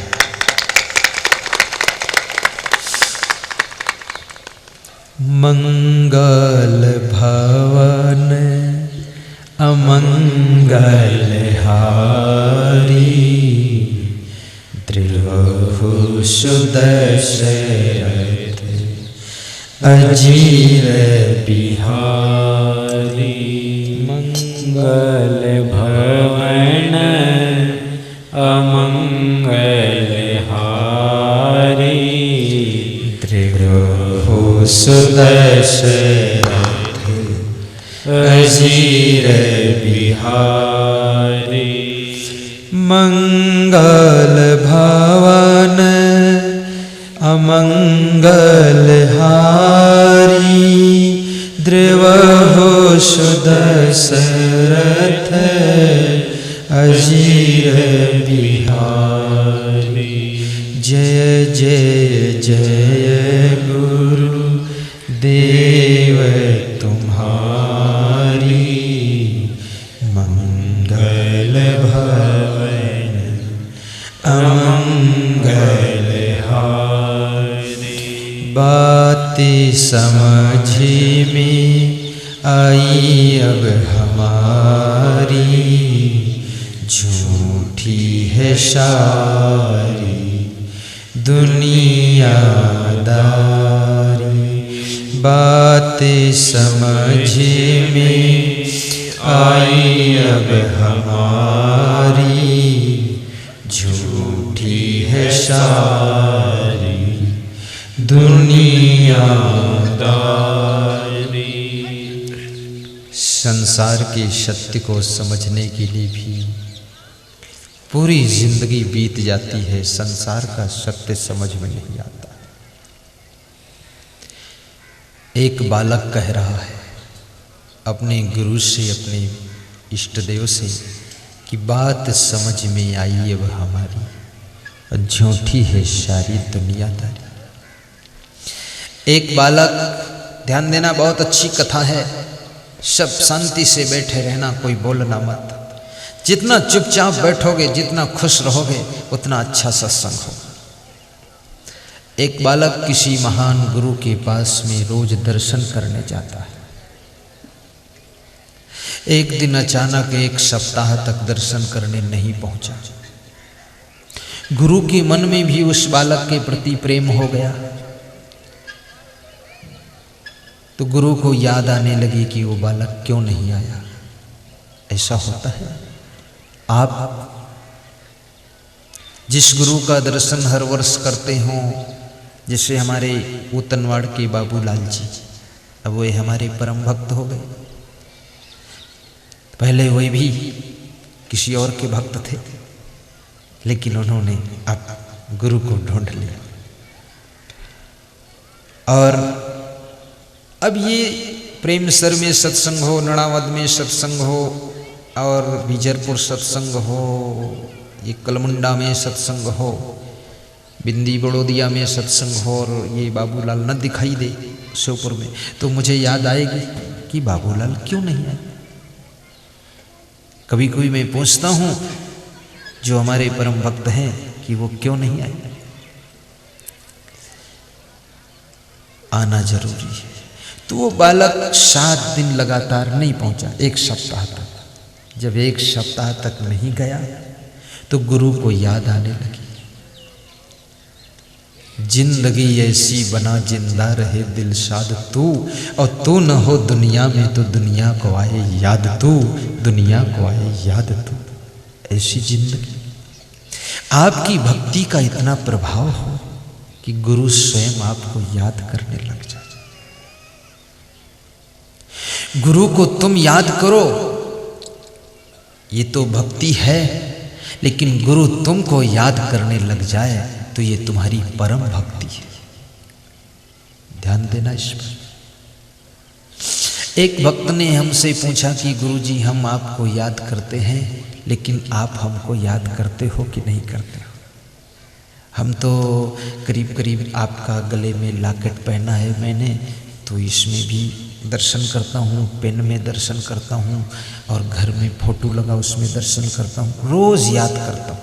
S1: मंगल भवन अमंगल हारी, द्रुह सुदशरथ अजीर बिहारी। मंगल भवन अमंगल हारी, सुदशरथ अजीर बिहारी। मंगल भवन अमंगल हारी, द्रुह सुदशरथ अजीर बिहारी। जय जय जय गुरु देव तुम्हारी, मंगल भवन अमंगल हारी। बात समझी में आई अब हमारी, झूठी है सारी दुनियादारी। बात समझ में आई अब हमारी, झूठी है सारी दुनियादारी। संसार के सत्य को समझने के लिए भी पूरी जिंदगी बीत जाती है, संसार का सत्य समझ में नहीं आता। एक बालक कह रहा है अपने गुरु से, अपने इष्ट देव से कि बात समझ में आई अब हमारी, झूठी है सारी दुनियादारी। एक बालक, ध्यान देना, बहुत अच्छी कथा है। सब शांति से बैठे रहना, कोई बोलना मत। जितना चुपचाप बैठोगे, जितना खुश रहोगे, उतना अच्छा सत्संग होगा। एक बालक किसी महान गुरु के पास में रोज दर्शन करने जाता है। एक दिन अचानक एक सप्ताह तक दर्शन करने नहीं पहुंचा। गुरु के मन में भी उस बालक के प्रति प्रेम हो गया, तो गुरु को याद आने लगी कि वो बालक क्यों नहीं आया। ऐसा होता है। आप जिस गुरु का दर्शन हर वर्ष करते हों, जैसे हमारे उतनवाड़ के बाबूलाल जी, अब वे हमारे परम भक्त हो गए। पहले वे भी किसी और के भक्त थे, लेकिन उन्होंने अब गुरु को ढूंढ लिया। और अब ये प्रेमसर में सत्संग हो, नड़ावद में सत्संग हो, और बीजरपुर सत्संग हो, ये कलमुंडा में सत्संग हो, बिंदी बड़ोदिया में सत्संग हो, और ये बाबूलाल न दिखाई दे शिवपुर में, तो मुझे याद आएगी कि बाबूलाल क्यों नहीं आए। कभी कभी मैं पूछता हूँ जो हमारे परम भक्त हैं कि वो क्यों नहीं आए। आना जरूरी है। तो वो बालक 7 दिन लगातार नहीं पहुंचा, 1 सप्ताह तक। जब 1 सप्ताह तक नहीं गया तो गुरु को याद आने लगी। जिंदगी ऐसी बना जिंदा रहे दिलशाद तू, और तू न हो दुनिया में तो दुनिया को आए याद तू, दुनिया को आए याद तू। ऐसी जिंदगी, आपकी भक्ति का इतना प्रभाव हो कि गुरु स्वयं आपको याद करने लग जाए। गुरु को तुम याद करो, ये तो भक्ति है, लेकिन गुरु तुमको याद करने लग जाए तो ये तुम्हारी परम भक्ति है। ध्यान देना इस पर। एक भक्त ने हमसे पूछा कि गुरुजी हम आपको याद करते हैं, लेकिन आप हमको याद करते हो कि नहीं करते हो? हम तो करीब करीब आपका गले में लॉकेट पहना है मैंने, तो इसमें भी दर्शन करता हूँ, पेन में दर्शन करता हूँ, और घर में फोटो लगा उसमें दर्शन करता हूँ, रोज़ याद करता हूँ,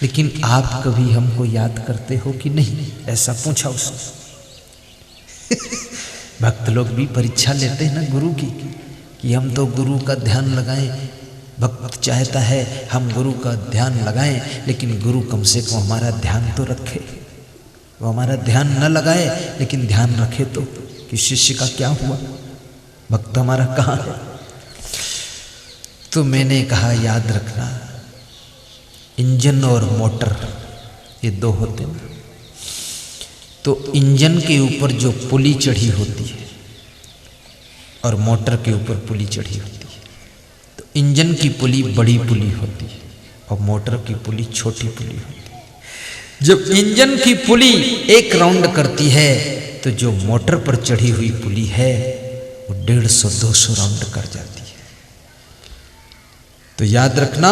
S1: लेकिन आप कभी हमको याद करते हो कि नहीं? ऐसा पूछा उसने। भक्त लोग भी परीक्षा लेते हैं ना गुरु की, कि हम तो गुरु का ध्यान लगाएं। भक्त चाहता है हम गुरु का ध्यान लगाएं, लेकिन गुरु कम से कम हमारा ध्यान तो रखे। वो हमारा ध्यान न लगाए लेकिन ध्यान रखे तो कि शिष्य का क्या हुआ, भक्त हमारा कहाँ है। तो मैंने कहा याद रखना, इंजन और मोटर ये दो होते हैं। तो इंजन के ऊपर जो पुली चढ़ी होती है और मोटर के ऊपर पुली चढ़ी होती है, तो इंजन की पुली बड़ी पुली होती है और मोटर की पुली छोटी पुली होती है। जब इंजन की पुली एक राउंड करती है तो जो मोटर पर चढ़ी हुई पुली है वो 150-200 राउंड कर जाती है। तो याद रखना,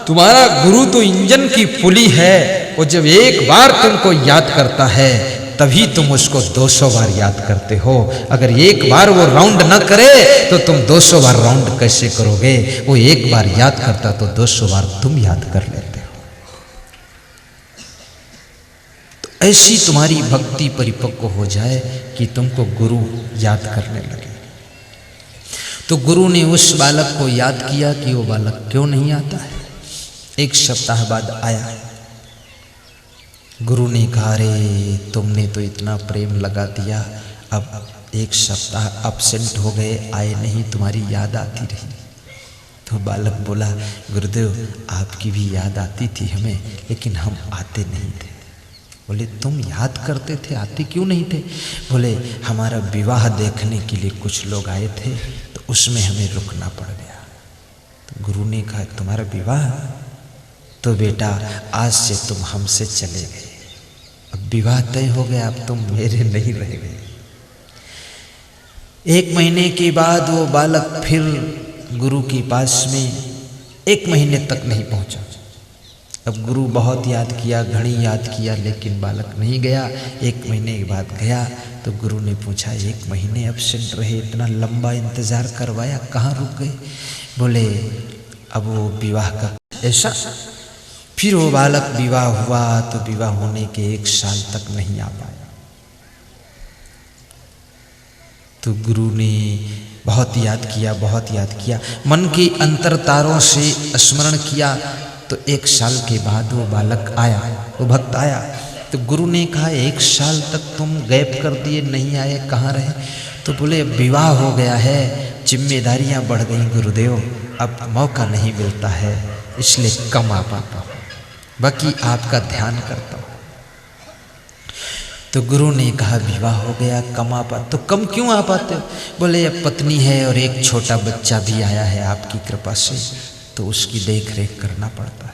S1: तुम्हारा गुरु तो इंजन की पुली है, और जब एक बार तुमको याद करता है तभी तुम उसको 200 बार याद करते हो। अगर एक बार वो राउंड न करे तो तुम 200 बार राउंड कैसे करोगे? वो एक बार याद करता तो 200 बार तुम याद कर लेते हो। तो ऐसी तुम्हारी भक्ति परिपक्व हो जाए कि तुमको गुरु याद करने लगे। तो गुरु ने उस बालक को याद किया कि वो बालक क्यों नहीं आता है। एक सप्ताह बाद आया। गुरु ने कहा, अरे तुमने तो इतना प्रेम लगा दिया, अब एक सप्ताह अपसेंट हो गए, आए नहीं, तुम्हारी याद आती रही। तो बालक बोला, गुरुदेव आपकी भी याद आती थी हमें, लेकिन हम आते नहीं थे। बोले तुम याद करते थे, आते क्यों नहीं थे? बोले हमारा विवाह देखने के लिए कुछ लोग आए थे, तो उसमें हमें रुकना पड़ गया। तो गुरु ने कहा, तुम्हारा विवाह? तो बेटा आज से तुम हमसे चले गए, अब विवाह तय हो गया, अब तुम मेरे नहीं रह गए। 1 महीने के बाद वो बालक फिर गुरु के पास में 1 महीने तक नहीं पहुंचा। अब गुरु बहुत याद किया, घड़ी याद किया, लेकिन बालक नहीं गया। 1 महीने के बाद गया तो गुरु ने पूछा, 1 महीने एब्सेंट रहे, इतना लंबा इंतजार करवाया, कहाँ रुक गए? बोले अब वो विवाह का ऐसा। फिर वो बालक विवाह हुआ तो विवाह होने के 1 साल तक नहीं आ पाया। तो गुरु ने बहुत याद किया, बहुत याद किया, मन के अंतर तारों से स्मरण किया। तो 1 साल के बाद वो बालक आया, वो भक्त आया। तो गुरु ने कहा, 1 साल तक तुम गैप कर दिए, नहीं आए, कहाँ रहे? तो बोले विवाह हो गया है, जिम्मेदारियां बढ़ गई गुरुदेव, अब मौका नहीं मिलता है, इसलिए कम आ पाता हूँ, बाकी आपका ध्यान करता हूँ। तो गुरु ने कहा, विवाह हो गया, कम आ पाते, तो कम क्यों आ पाते हो? बोले अब पत्नी है और एक छोटा बच्चा भी आया है आपकी कृपा से, तो उसकी देख रेख करना पड़ता है।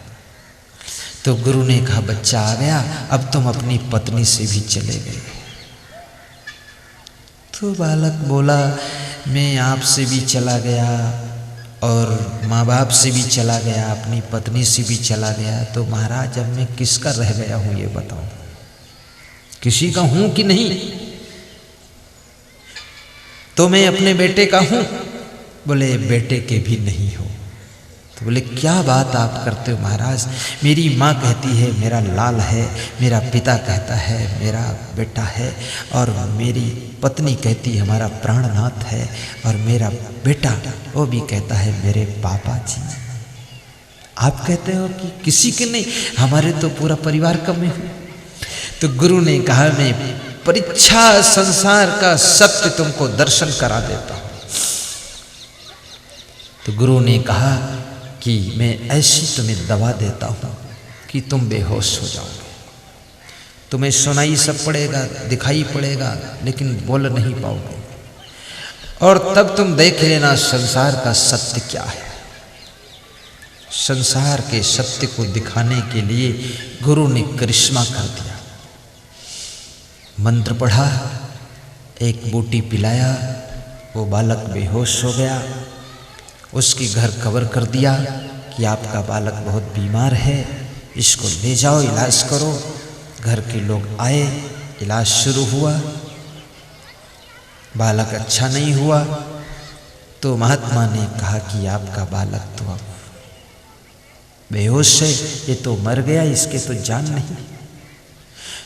S1: तो गुरु ने कहा, बच्चा आ गया, अब तुम अपनी पत्नी से भी चले गए। तो बालक बोला, मैं आपसे भी चला गया और माँ बाप से भी चला गया, अपनी पत्नी से भी चला गया, तो महाराज अब मैं किसका रह गया हूँ ये बताओ, किसी का हूँ कि नहीं? तो मैं अपने बेटे का हूँ? बोले बेटे के भी नहीं हो। तो बोले क्या बात आप करते हो महाराज, मेरी माँ कहती है मेरा लाल है, मेरा पिता कहता है मेरा बेटा है, और मेरी पत्नी कहती है हमारा प्राणनाथ है, और मेरा बेटा वो भी कहता है मेरे पापा जी। आप कहते हो कि किसी के नहीं, हमारे तो पूरा परिवार कम है। तो गुरु ने कहा मैं परीक्षा संसार का सत्य तुमको दर्शन करा देता हूं। तो गुरु ने कहा कि मैं ऐसी तुम्हें दवा देता हूं कि तुम बेहोश हो जाओगे। तुम्हें सुनाई सब पड़ेगा, दिखाई पड़ेगा, लेकिन बोल नहीं पाओगे। और तब तुम देख लेना संसार का सत्य क्या है। संसार के सत्य को दिखाने के लिए गुरु ने करिश्मा कर दिया। मंत्र पढ़ा, एक बूटी पिलाया, वो बालक बेहोश हो गया। उसकी घर खबर कर दिया कि आपका बालक बहुत बीमार है, इसको ले जाओ इलाज करो। घर के लोग आए, इलाज शुरू हुआ, बालक अच्छा नहीं हुआ। तो महात्मा ने कहा कि आपका बालक तो अब बेहोश है, ये तो मर गया, इसके तो जान नहीं।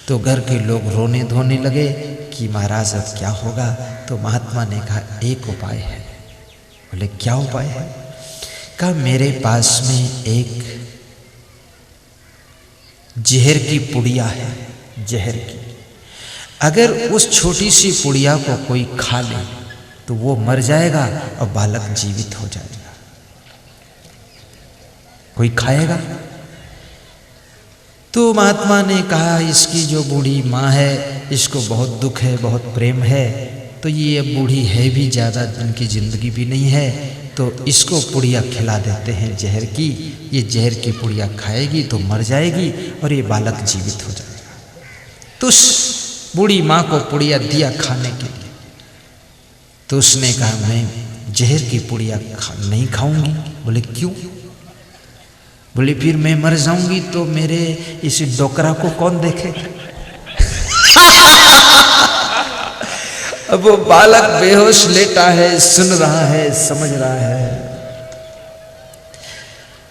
S1: तो घर के लोग रोने धोने लगे कि महाराज अब क्या होगा। तो महात्मा ने कहा एक उपाय है। बोले क्या उपाय है? कहा मेरे पास में एक जहर की पुड़िया है, जहर की। अगर उस छोटी सी पुड़िया को कोई खा ले तो वो मर जाएगा और बालक जीवित हो जाएगा। कोई खाएगा? तो महात्मा ने कहा इसकी जो बूढ़ी माँ है, इसको बहुत दुख है, बहुत प्रेम है, तो ये अब बूढ़ी है भी, ज़्यादा इनकी जिंदगी भी नहीं है, तो इसको पुड़िया खिला देते हैं जहर की। ये जहर की पुड़िया खाएगी तो मर जाएगी और ये बालक जीवित हो जाएगा। तो उस बूढ़ी माँ को पुड़िया दिया खाने के लिए। तो उसने कहा मैं जहर की पुड़िया नहीं खाऊंगी। बोले क्यों? बोले फिर मैं मर जाऊंगी तो मेरे इस डोकरा को कौन देखेगा? अब वो बालक बेहोश लेटा है, सुन रहा है, समझ रहा है।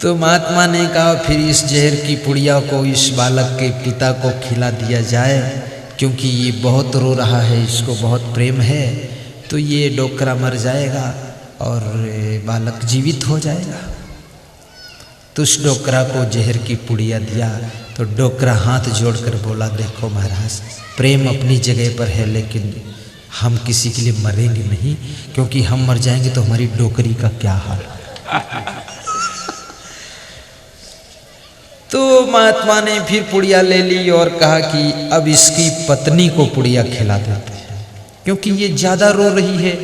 S1: तो महात्मा ने कहा फिर इस जहर की पुड़िया को इस बालक के पिता को खिला दिया जाए, क्योंकि ये बहुत रो रहा है, इसको बहुत प्रेम है, तो ये डोकरा मर जाएगा और बालक जीवित हो जाएगा। तो उस डोकरा को जहर की पुड़िया दिया। तो डोकरा हाथ जोड़कर बोला देखो महाराज, प्रेम अपनी जगह पर है, लेकिन हम किसी के लिए मरेंगे नहीं, क्योंकि हम मर जाएंगे तो हमारी डोकरी का क्या हाल। तो महात्मा ने फिर पुड़िया ले ली और कहा कि अब इसकी पत्नी को पुड़िया खिला देते हैं, क्योंकि ये ज़्यादा रो रही है,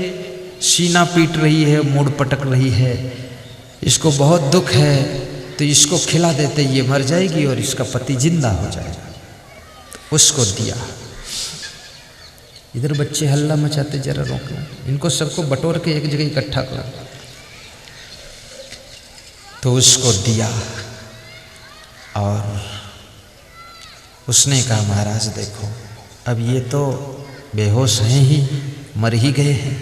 S1: सीना पीट रही है, मुड़ पटक रही है, इसको बहुत दुख है, तो इसको खिला देते, ये मर जाएगी और इसका पति जिंदा हो जाएगा। उसको दिया। इधर बच्चे हल्ला मचाते, जरा रोक लो इनको, सबको बटोर के एक जगह इकट्ठा करो। तो उसको दिया और उसने कहा महाराज देखो, अब ये तो बेहोश हैं ही, मर ही गए हैं,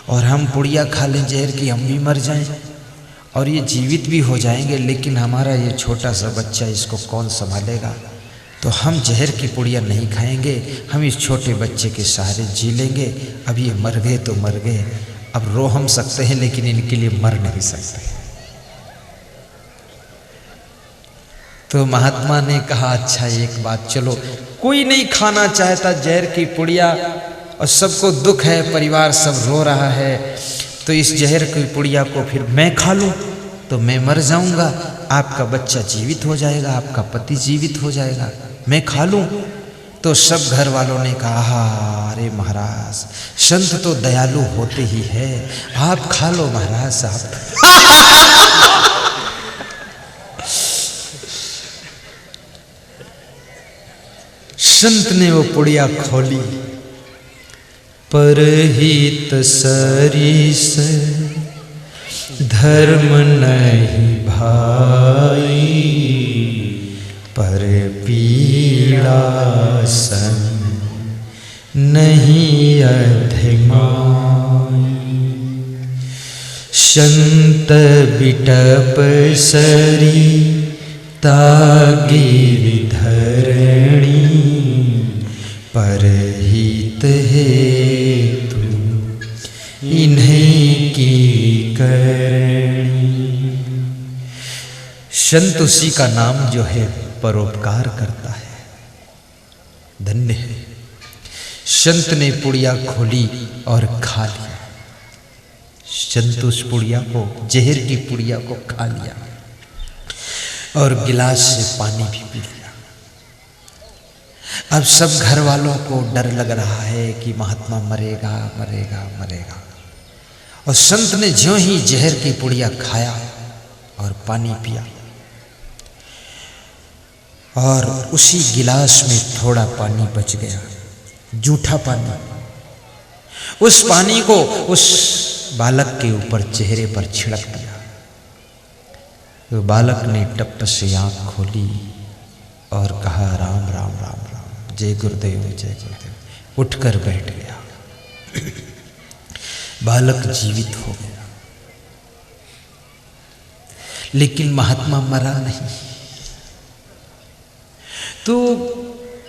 S1: और हम पुड़िया खा लें जहर की, हम भी मर जाएं और ये जीवित भी हो जाएंगे, लेकिन हमारा ये छोटा सा बच्चा, इसको कौन संभालेगा? तो हम जहर की पुड़िया नहीं खाएंगे, हम इस छोटे बच्चे के सहारे जी लेंगे। अब ये मर गए तो मर गए, अब रो हम सकते हैं लेकिन इनके लिए मर नहीं सकते। तो महात्मा ने कहा अच्छा एक बात, चलो कोई नहीं खाना चाहता जहर की पुड़िया और सबको दुख है, परिवार सब रो रहा है, तो इस जहर की पुड़िया को फिर मैं खा लूँ तो मैं मर जाऊंगा, आपका बच्चा जीवित हो जाएगा, आपका पति जीवित हो जाएगा, मैं खा लूँ। तो सब घर वालों ने कहा अरे महाराज, संत तो दयालु होते ही है, आप खा लो महाराज साहब। संत ने वो पुड़िया खोली। परहित सरिस धर्म नहीं भाई, पर पीड़ा सन नहीं अधिमाई। संत बिटप सरी तागिर धरणी, परहित हेतु इन्हीं की करणी। संत उसी का नाम जो है परोपकार करता है। धन्य है। संत ने पुड़िया खोली और खा लिया। संत उस पुड़िया को, जहर की पुड़िया को खा लिया और गिलास से पानी भी पी लिया। अब सब घर वालों को डर लग रहा है कि महात्मा मरेगा मरेगा मरेगा। और संत ने ज्यों ही जहर की पुड़िया खाया और पानी पिया, और उसी गिलास में थोड़ा पानी बच गया, जूठा पानी। उस पानी को उस बालक के ऊपर, चेहरे पर छिड़क दिया। तो बालक ने टप से आंख खोली और कहा, राम राम राम राम, जय गुरुदेव जय गुरुदेव। उठकर बैठ गया। बालक जीवित हो गया, लेकिन महात्मा मरा नहीं। तो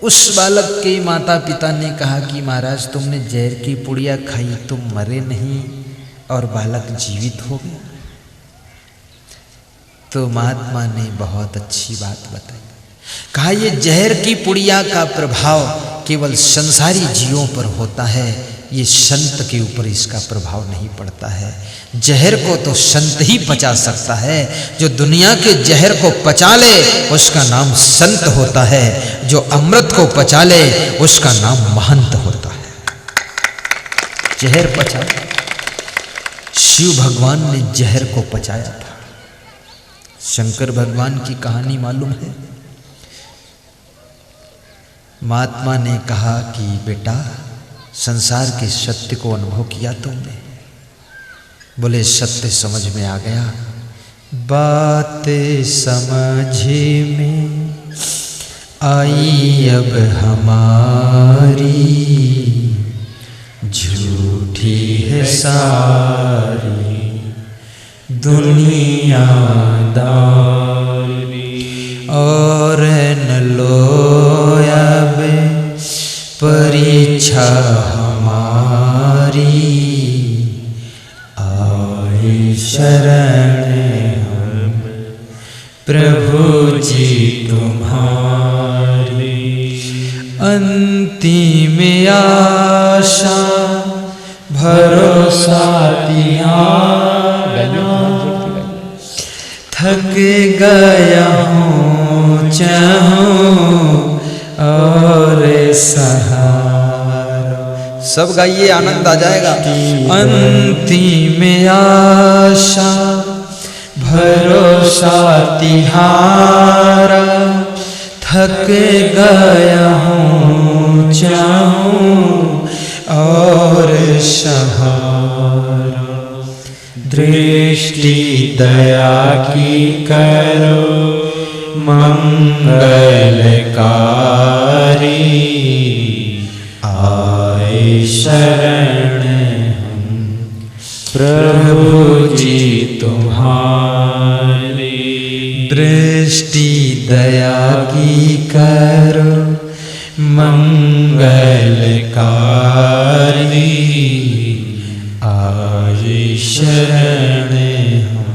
S1: उस बालक के माता पिता ने कहा कि महाराज, तुमने जहर की पुड़िया खाई, तुम मरे नहीं और बालक जीवित हो गया। तो महात्मा ने बहुत अच्छी बात बताई। कहा, ये जहर की पुड़िया का प्रभाव केवल संसारी जीवों पर होता है, ये संत के ऊपर इसका प्रभाव नहीं पड़ता है। जहर को तो संत ही पचा सकता है। जो दुनिया के जहर को पचा ले उसका नाम संत होता है। जो अमृत को पचा ले उसका नाम महंत होता है। जहर पचा, शिव भगवान ने जहर को पचाया था। शंकर भगवान की कहानी मालूम है। महात्मा ने कहा कि बेटा, संसार के सत्य को अनुभव किया तुमने? बोले, सत्य समझ में आ गया। बातें समझ में आई अब हमारी, झूठी है सारी दुनियादारी, और न लो अब परीक्षा हमारी, आए शरण हम प्रभु जी तुम्हारी। अंतिम आशा भरोसा त्यागना, थक गया हूँ चाहूँ और सहारा। सब गाइए, आनंद आ जाएगा। अंतिम आशा भरोसा तिहारा, थक गया हूँ चाहूँ और सहारा। दृष्टि दया की करो मंगलकारी, आए शरण हम प्रभु जी तुम्हारी। दृष्टि दया की करो मंगलकारी, आए शरण हम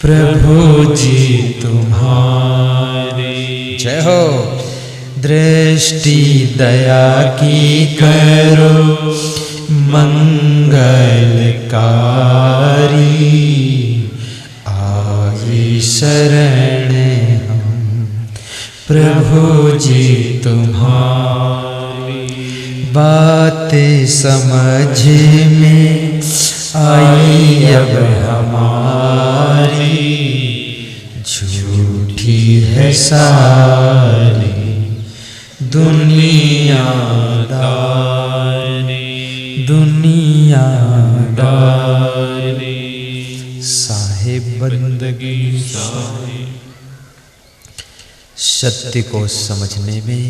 S1: प्रभु जी तुम्हारी। जय हो। दृष्टि दया की करो मंगलकारी, आए शरण हम प्रभु जी तुम्हारी। बातें समझ में आई अब हमारी, झूठी है सारी दुनियादारी, दुनियादारी। साहिब बंदगी साहिब। सत्य को समझने में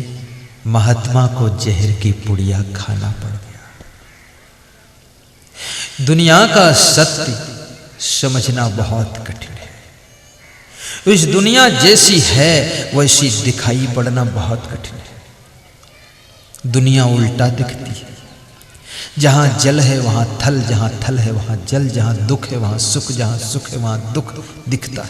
S1: महात्मा को जहर की पुड़िया खाना पड़ गया। दुनिया का सत्य समझना बहुत कठिन है। इस दुनिया जैसी है वैसी दिखाई पड़ना बहुत कठिन है। दुनिया उल्टा दिखती है। जहाँ जल है वहाँ थल, जहाँ थल है वहाँ जल, जहाँ दुख है वहाँ सुख, जहाँ सुख है वहाँ दुख दिखता है।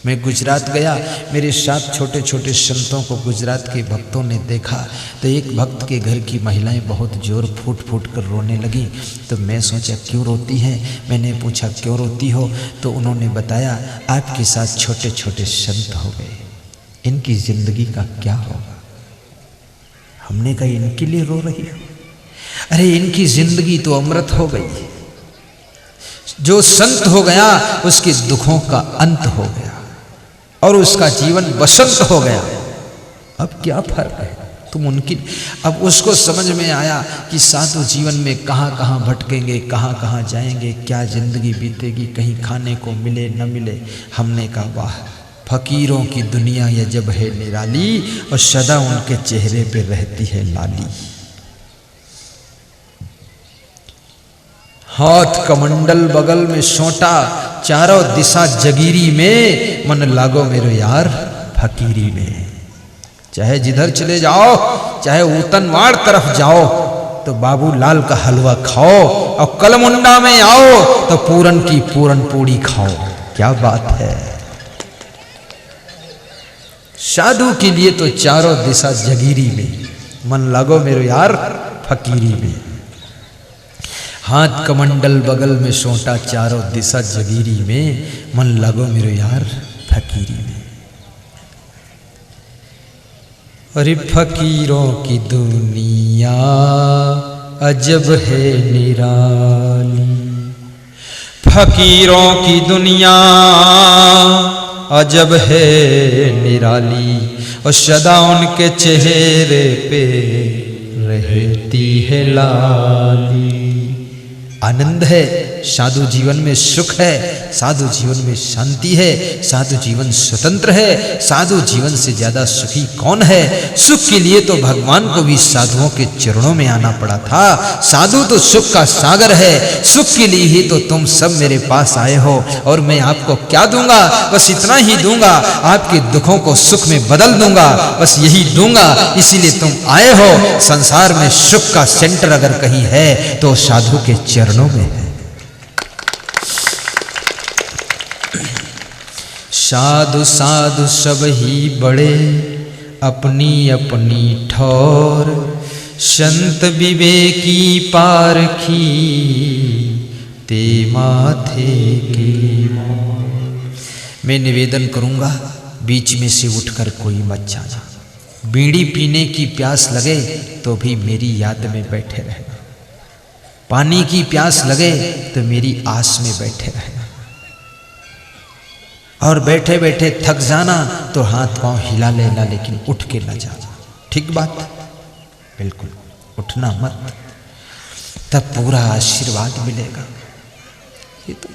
S1: मैं गुजरात गया, मेरे साथ छोटे छोटे संतों को गुजरात के भक्तों ने देखा तो एक भक्त के घर की महिलाएं बहुत जोर फूट फूट कर रोने लगी। तो मैं सोचा क्यों रोती हैं, मैंने पूछा क्यों रोती हो, तो उन्होंने बताया आपके साथ छोटे छोटे संत हो गए, इनकी जिंदगी का क्या होगा। हमने कहा इनके लिए रो रही हो? अरे इनकी जिंदगी तो अमृत हो गई, जो संत हो गया उसके दुखों का अंत हो गया और उसका जीवन बसंत हो गया। अब क्या फर्क है, तुम उनकी। अब उसको समझ में आया कि साधु जीवन में कहाँ कहाँ भटकेंगे, कहाँ कहाँ जाएंगे, क्या जिंदगी बीतेगी, कहीं खाने को मिले न मिले। हमने कहा वाह, फकीरों की दुनिया ये जब है निराली और सदा उनके चेहरे पे रहती है लाली। हाथ कमंडल बगल में सोटा, चारों दिशा जगीरी में, मन लागो मेरे यार फकीरी में। चाहे जिधर चले जाओ, चाहे ऊतनवाड़ तरफ जाओ तो बाबू लाल का हलवा खाओ, और कलमुंडा में आओ तो पूरन की पूरन पूड़ी खाओ। क्या बात है। साधु के लिए तो चारों दिशा जगीरी में, मन लागो मेरे यार फकीरी में। हाथ कमंडल बगल में सोटा, चारों दिशा जगीरी में, मन लागो मेरे यार फकीरी में। अरे फकीरों की दुनिया अजब है निराली, फकीरों की दुनिया अजब है निराली, और सदा उनके चेहरे पे रहती है लाली। आनंद है, साधु जीवन में सुख है, साधु जीवन में शांति है, साधु जीवन स्वतंत्र है। साधु जीवन से ज्यादा सुखी कौन है। सुख के लिए तो भगवान को भी साधुओं के चरणों में आना पड़ा था। साधु तो सुख का सागर है, सुख के लिए ही तो तुम सब मेरे पास आए हो। और मैं आपको क्या दूंगा, बस इतना ही दूंगा, आपके दुखों को सुख में बदल दूंगा, बस यही दूंगा। इसीलिए तुम आए हो। संसार में सुख का सेंटर अगर कहीं है तो साधु के चरणों में है। साधु साधु सब ही बड़े अपनी अपनी ठौर, संत विवेकी पारखी ते माथे की मोर। मैं निवेदन करूंगा बीच में से उठकर कोई मत जाना। बीड़ी पीने की प्यास लगे तो भी मेरी याद में बैठे रहना। पानी की प्यास लगे तो मेरी आस में बैठे रहना। और बैठे बैठे थक जाना तो हाथ पांव हिला लेना, लेकिन उठ के न जाना। ठीक बात? बिल्कुल उठना मत, तब पूरा आशीर्वाद मिलेगा। ये तो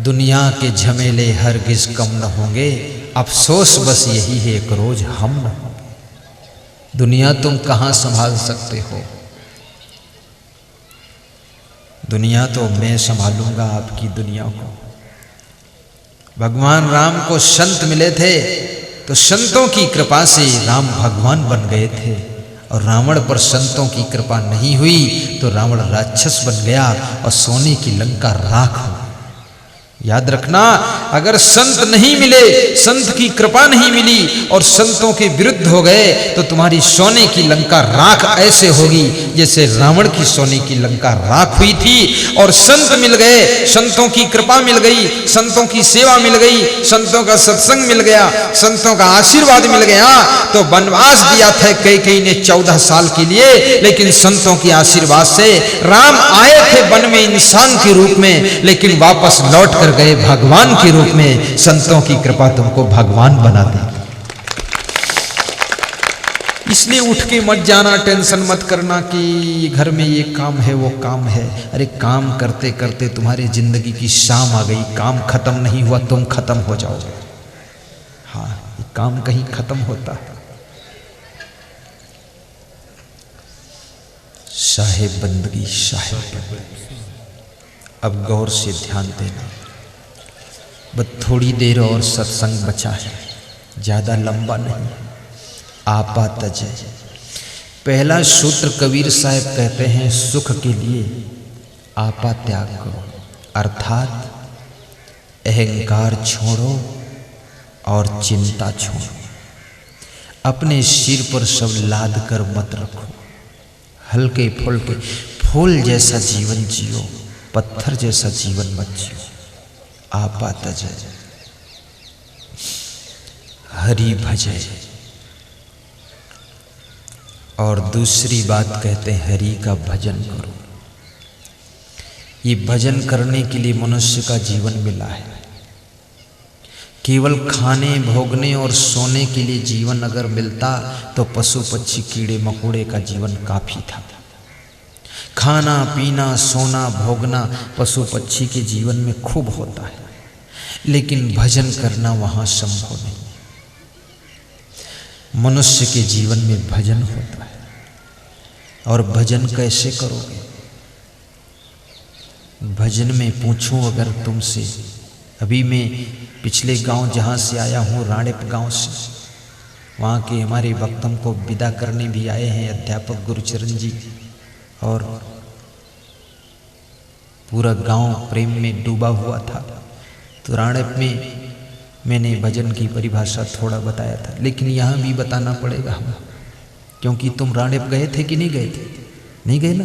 S1: दुनिया के झमेले हरगिज कम न होंगे, अफसोस बस यही है एक रोज हम न होंगे। दुनिया तुम कहां संभाल सकते हो। दुनिया तो मैं संभालूंगा आपकी दुनिया को। भगवान राम को संत मिले थे तो संतों की कृपा से राम भगवान बन गए थे, और रावण पर संतों की कृपा नहीं हुई तो रावण राक्षस बन गया और सोने की लंका राख हो। याद रखना, अगर संत नहीं मिले, संत की कृपा नहीं मिली और संतों के विरुद्ध हो गए तो तुम्हारी सोने की लंका राख ऐसे होगी जैसे रावण की सोने की लंका राख हुई थी। और संत मिल गए, संतों की कृपा मिल गई, संतों की सेवा मिल गई, संतों का सत्संग मिल गया, संतों का आशीर्वाद मिल गया। तो वनवास दिया था कैकेयी ने 14 साल के लिए, लेकिन संतों के आशीर्वाद से राम आए थे वन में इंसान के रूप में, लेकिन वापस लौट कर गए भगवान के रूप में। संतों की कृपा तुमको भगवान बना दे। इसलिए उठ के मत जाना, टेंशन मत करना कि घर में ये काम है वो काम है। अरे काम करते करते तुम्हारी जिंदगी की शाम आ गई, काम खत्म नहीं हुआ, तुम खत्म हो जाओगे। हाँ, ये काम कहीं खत्म होता है। साहेब बंदगी, साहेब बंदगी। अब गौर से ध्यान देना। बस थोड़ी देर और सत्संग बचा है, ज्यादा लंबा नहीं। आपा तजय। पहला सूत्र कबीर साहब कहते हैं, सुख के लिए आपा त्याग करो, अर्थात अहंकार छोड़ो और चिंता छोड़ो। अपने सिर पर सब लाद कर मत रखो। हल्के फुल्के फूल जैसा जीवन जियो, पत्थर जैसा जीवन मत जियो। आपात जय हरि भजय। और दूसरी बात कहते हैं हरि का भजन करो। ये भजन करने के लिए मनुष्य का जीवन मिला है। केवल खाने भोगने और सोने के लिए जीवन अगर मिलता तो पशु पक्षी कीड़े मकोड़े का जीवन काफी था। खाना पीना सोना भोगना पशु पक्षी के जीवन में खूब होता है, लेकिन भजन करना वहां संभव नहीं। मनुष्य के जीवन में भजन होता है। और भजन कैसे करोगे? भजन में पूछूं अगर तुमसे, अभी मैं पिछले गांव जहां से आया हूं, राणेप गांव से, वहां के हमारे वक्तम को विदा करने भी आए हैं अध्यापक गुरुचरण जी, और पूरा गांव प्रेम में डूबा हुआ था। तो राणेप में मैंने भजन की परिभाषा थोड़ा बताया था, लेकिन यहाँ भी बताना पड़ेगा हमें, क्योंकि तुम राणेप गए थे कि नहीं गए थे? नहीं गए ना?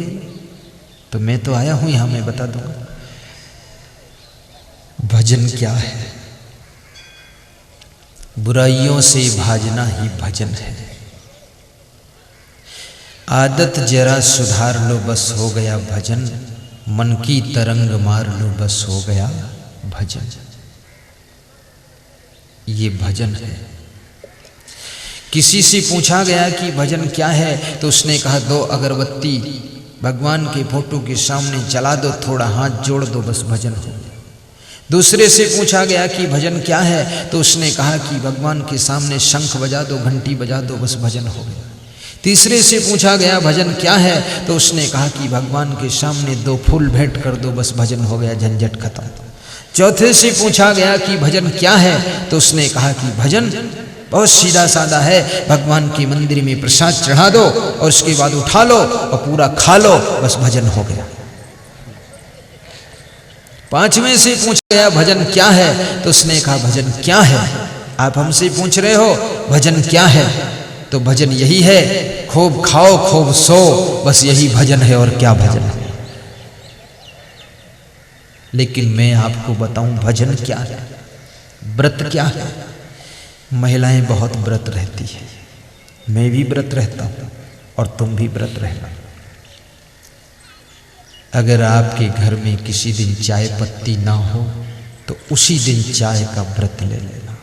S1: तो मैं तो आया हूं यहाँ, मैं बता दूंगा भजन क्या है। बुराइयों से भाजना ही भजन है। आदत जरा सुधार लो बस हो गया भजन, मन की तरंग मार लो बस हो गया भजन। ये भजन है। किसी से पूछा गया कि भजन क्या है, तो उसने कहा 2 अगरबत्ती भगवान के फोटो के सामने जला दो, थोड़ा हाथ जोड़ दो, बस भजन हो। दूसरे से पूछा गया कि भजन क्या है, तो उसने कहा कि भगवान के सामने शंख बजा दो, घंटी बजा दो, बस भजन हो गया। तीसरे से पूछा गया भजन क्या है, तो उसने कहा कि भगवान के सामने 2 फूल भेंट कर दो, बस भजन हो गया, झंझट खत्म। चौथे से पूछा गया कि भजन क्या है, तो उसने कहा कि भजन बहुत सीधा साधा है, भगवान के मंदिर में प्रसाद चढ़ा दो और उसके बाद उठा लो और पूरा खा लो, बस भजन हो गया। पांचवें से पूछा गया भजन क्या है, तो उसने कहा भजन क्या है? आप हमसे पूछ रहे हो भजन क्या है, तो भजन यही है, खूब खाओ खूब सो, बस यही भजन है, और क्या भजन है। लेकिन मैं आपको बताऊं भजन क्या है, व्रत क्या है। महिलाएं बहुत व्रत रहती है, मैं भी व्रत रहता हूं और तुम भी व्रत रहना। अगर आपके घर में किसी दिन चाय पत्ती ना हो तो उसी दिन चाय का व्रत ले लेना।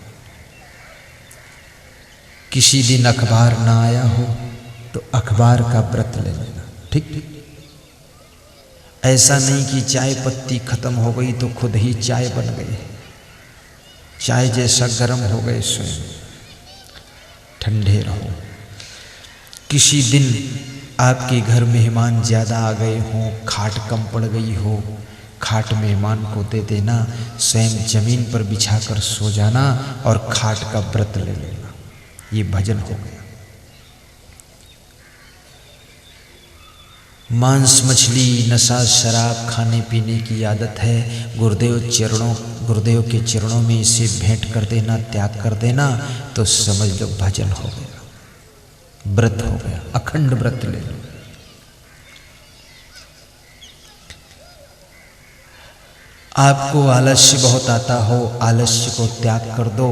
S1: किसी दिन अखबार ना आया हो तो अखबार का व्रत ले लेना, ठीक? ऐसा नहीं कि चाय पत्ती खत्म हो गई तो खुद ही चाय बन गई, चाय जैसा गर्म हो गए, स्वयं ठंडे रहो। किसी दिन आपके घर मेहमान ज़्यादा आ गए हों, खाट कम पड़ गई हो, खाट मेहमान को दे देना, स्वयं जमीन पर बिछाकर सो जाना और खाट का व्रत ले लेना, ये भजन हो गया। मांस मछली नशा शराब खाने पीने की आदत है, गुरुदेव के चरणों में इसे भेंट कर देना, त्याग कर देना, तो समझ लो भजन हो गया, व्रत हो गया, अखंड व्रत ले लो। आपको आलस्य बहुत आता हो, आलस्य को त्याग कर दो,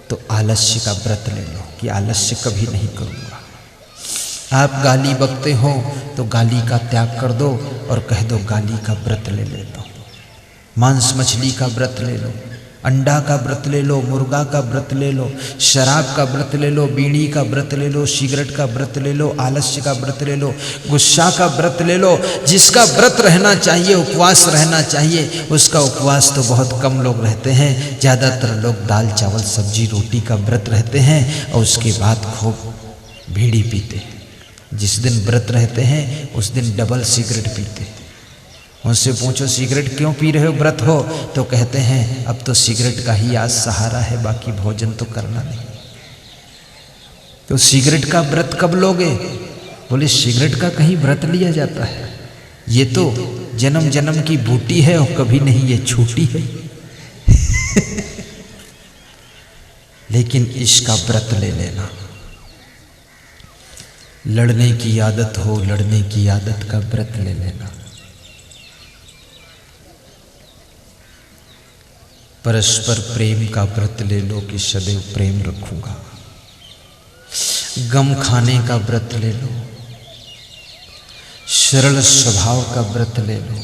S1: तो आलस्य का व्रत ले लो कि आलस्य कभी नहीं करूँगा। आप गाली बकते हो तो गाली का त्याग कर दो और कह दो गाली का व्रत ले लेता हूँ। मांस मछली का व्रत ले लो, अंडा का व्रत ले लो, मुर्गा का व्रत ले लो, शराब का व्रत ले लो, बीड़ी का व्रत ले लो, सिगरेट का व्रत ले लो, आलस्य का व्रत ले लो, गुस्सा का व्रत ले लो। जिसका व्रत रहना चाहिए, उपवास रहना चाहिए, उसका उपवास तो बहुत कम लोग रहते हैं। ज़्यादातर लोग दाल चावल सब्जी रोटी का व्रत रहते हैं और उसके बाद खूब बीड़ी पीते हैं। जिस दिन व्रत रहते हैं उस दिन डबल सिगरेट पीते हैं। उनसे पूछो सिगरेट क्यों पी रहे हो, व्रत हो? तो कहते हैं अब तो सिगरेट का ही आज सहारा है, बाकी भोजन तो करना नहीं। तो सिगरेट का व्रत कब लोगे? बोले सिगरेट का कहीं व्रत लिया जाता है, ये तो जन्म जन्म की बूटी है और कभी नहीं ये छूटी है। लेकिन इसका व्रत ले लेना। लड़ने की आदत हो, लड़ने की आदत का व्रत ले लेना। परस्पर प्रेम का व्रत ले लो कि सदैव प्रेम रखूंगा। गम खाने का व्रत ले लो। सरल स्वभाव का व्रत ले लो।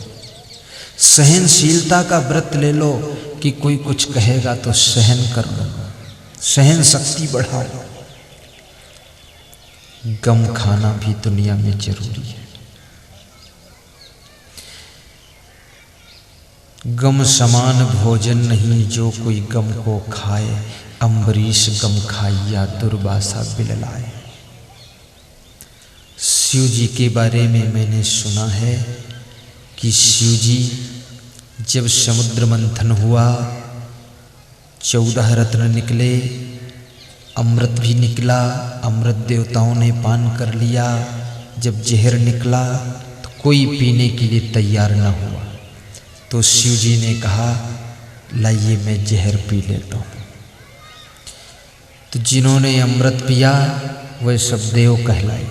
S1: सहनशीलता का व्रत ले लो कि कोई कुछ कहेगा तो सहन कर लो, सहन शक्ति बढ़ाओ। गम खाना भी दुनिया में जरूरी है। गम समान भोजन नहीं जो कोई गम को खाए, अम्बरीश गम खाइया दुर्वासा बिललाए। शिव जी के बारे में मैंने सुना है कि शिव जी जब समुद्र मंथन हुआ, 14 रत्न निकले, अमृत भी निकला, अमृत देवताओं ने पान कर लिया। जब जहर निकला तो कोई पीने के लिए तैयार न हुआ, तो शिव जी ने कहा लाइए मैं जहर पी लेता हूँ। तो जिन्होंने अमृत पिया वह सब देव कहलाए,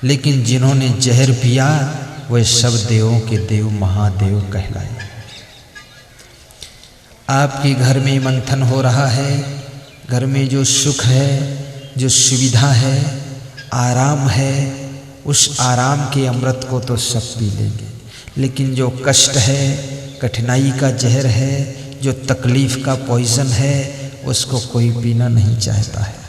S1: लेकिन जिन्होंने जहर पिया वह सब देवों के देव महादेव कहलाए। आपके घर में मंथन हो रहा है, घर में जो सुख है, जो सुविधा है, आराम है, उस आराम के अमृत को तो सब पी लेंगे, लेकिन जो कष्ट है, कठिनाई का जहर है, जो तकलीफ का पॉइजन है, उसको कोई पीना नहीं चाहता है।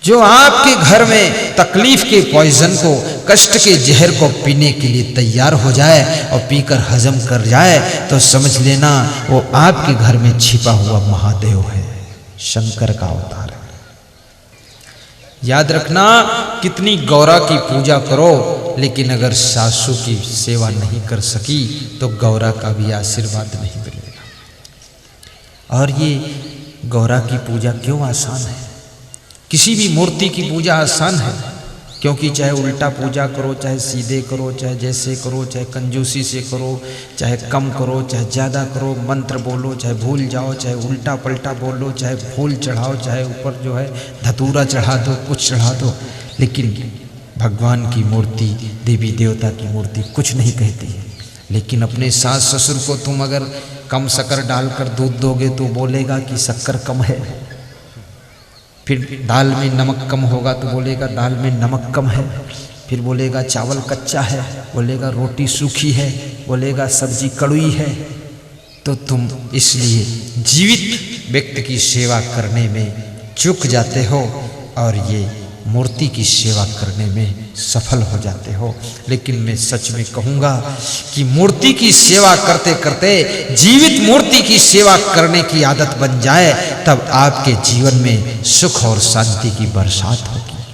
S1: जो आपके घर में तकलीफ के पॉइजन को, कष्ट के जहर को पीने के लिए तैयार हो जाए और पीकर हजम कर जाए तो समझ लेना वो आपके घर में छिपा हुआ महादेव है, शंकर का अवतार है। याद रखना, कितनी गौरा की पूजा करो, लेकिन अगर सासू की सेवा नहीं कर सकी तो गौरा का भी आशीर्वाद नहीं मिलेगा। और ये गौरा की पूजा क्यों आसान है? किसी भी मूर्ति की पूजा आसान है, क्योंकि चाहे उल्टा पूजा करो, चाहे सीधे करो, चाहे जैसे करो, चाहे कंजूसी से करो, चाहे कम करो, चाहे ज़्यादा करो, मंत्र बोलो, चाहे भूल जाओ, चाहे उल्टा पलटा बोलो, चाहे फूल चढ़ाओ, चाहे ऊपर जो है धतूरा चढ़ा दो, कुछ चढ़ा दो, लेकिन भगवान की मूर्ति, देवी देवता की मूर्ति कुछ नहीं कहती है। लेकिन अपने सास ससुर को तुम अगर कम शक्कर डालकर दूध दोगे तो बोलेगा कि शक्कर कम है। फिर दाल में नमक कम होगा तो बोलेगा दाल में नमक कम है। फिर बोलेगा चावल कच्चा है, बोलेगा रोटी सूखी है, बोलेगा सब्जी कड़वी है। तो तुम इसलिए जीवित व्यक्ति की सेवा करने में चूक जाते हो और ये मूर्ति की सेवा करने में सफल हो जाते हो। लेकिन मैं सच में कहूँगा कि मूर्ति की सेवा करते करते जीवित मूर्ति की सेवा करने की आदत बन जाए, तब आपके जीवन में सुख और शांति की बरसात होगी।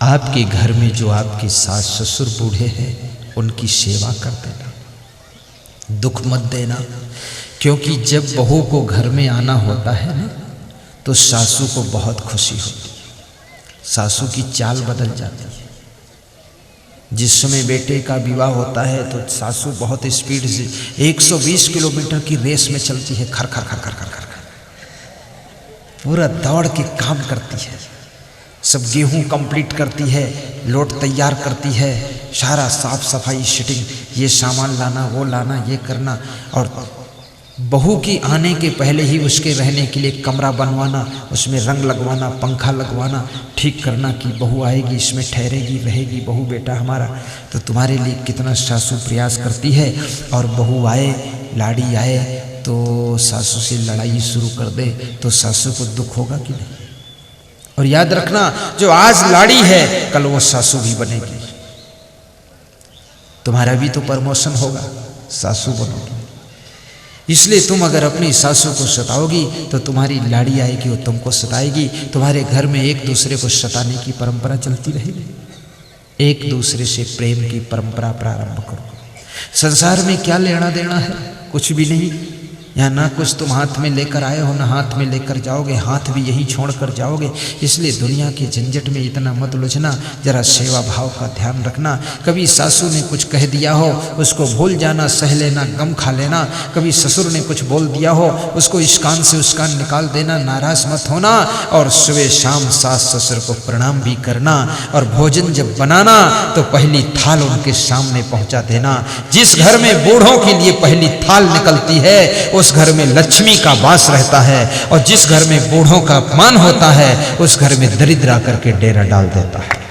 S1: आपके घर में जो आपके सास ससुर बूढ़े हैं उनकी सेवा कर देना, दुख मत देना, क्योंकि जब बहू को घर में आना होता है ना तो सासू को बहुत खुशी होती है। सासू की चाल बदल जाती है। जिस समय बेटे का विवाह होता है तो सासू बहुत स्पीड से 120 किलोमीटर की रेस में चलती है, खर खर खर खर खर खर पूरा दौड़ के काम करती है। सब गेहूं कंप्लीट करती है, लोट तैयार करती है, सारा साफ सफाई शिटिंग, ये सामान लाना, वो लाना, ये करना, और बहू की आने के पहले ही उसके रहने के लिए कमरा बनवाना, उसमें रंग लगवाना, पंखा लगवाना, ठीक करना कि बहू आएगी इसमें ठहरेगी, रहेगी बहू बेटा हमारा। तो तुम्हारे लिए कितना सासू प्रयास करती है। और बहू आए, लाड़ी आए तो सासू से लड़ाई शुरू कर दे तो सासू को दुख होगा कि नहीं? और याद रखना, जो आज लाड़ी है कल वो सासू भी बनेगी। तुम्हारा भी तो प्रमोशन होगा, सासू बनोगी। इसलिए तुम अगर अपनी सासू को सताओगी तो तुम्हारी लाड़ी आएगी और तुमको सताएगी। तुम्हारे घर में एक दूसरे को सताने की परंपरा चलती रहेगी। एक दूसरे से प्रेम की परंपरा प्रारंभ करो। संसार में क्या लेना देना है? कुछ भी नहीं। यहाँ ना कुछ तुम हाथ में लेकर आए हो, ना हाथ में लेकर जाओगे, हाथ भी यही छोड़ कर जाओगे। इसलिए दुनिया के झंझट में इतना मत उलझना, जरा सेवा भाव का ध्यान रखना। कभी सासू ने कुछ कह दिया हो उसको भूल जाना, सह लेना, गम खा लेना। कभी ससुर ने कुछ बोल दिया हो उसको इस कान से उस कान निकाल देना, नाराज मत होना। और सुबह शाम सास ससुर को प्रणाम भी करना। और भोजन जब बनाना तो पहली थाल उनके सामने पहुंचा देना। जिस घर में बूढ़ों के लिए पहली थाल निकलती है उस घर में लक्ष्मी का वास रहता है, और जिस घर में बूढ़ों का अपमान होता है उस घर में दरिद्र आकर के डेरा डाल देता है।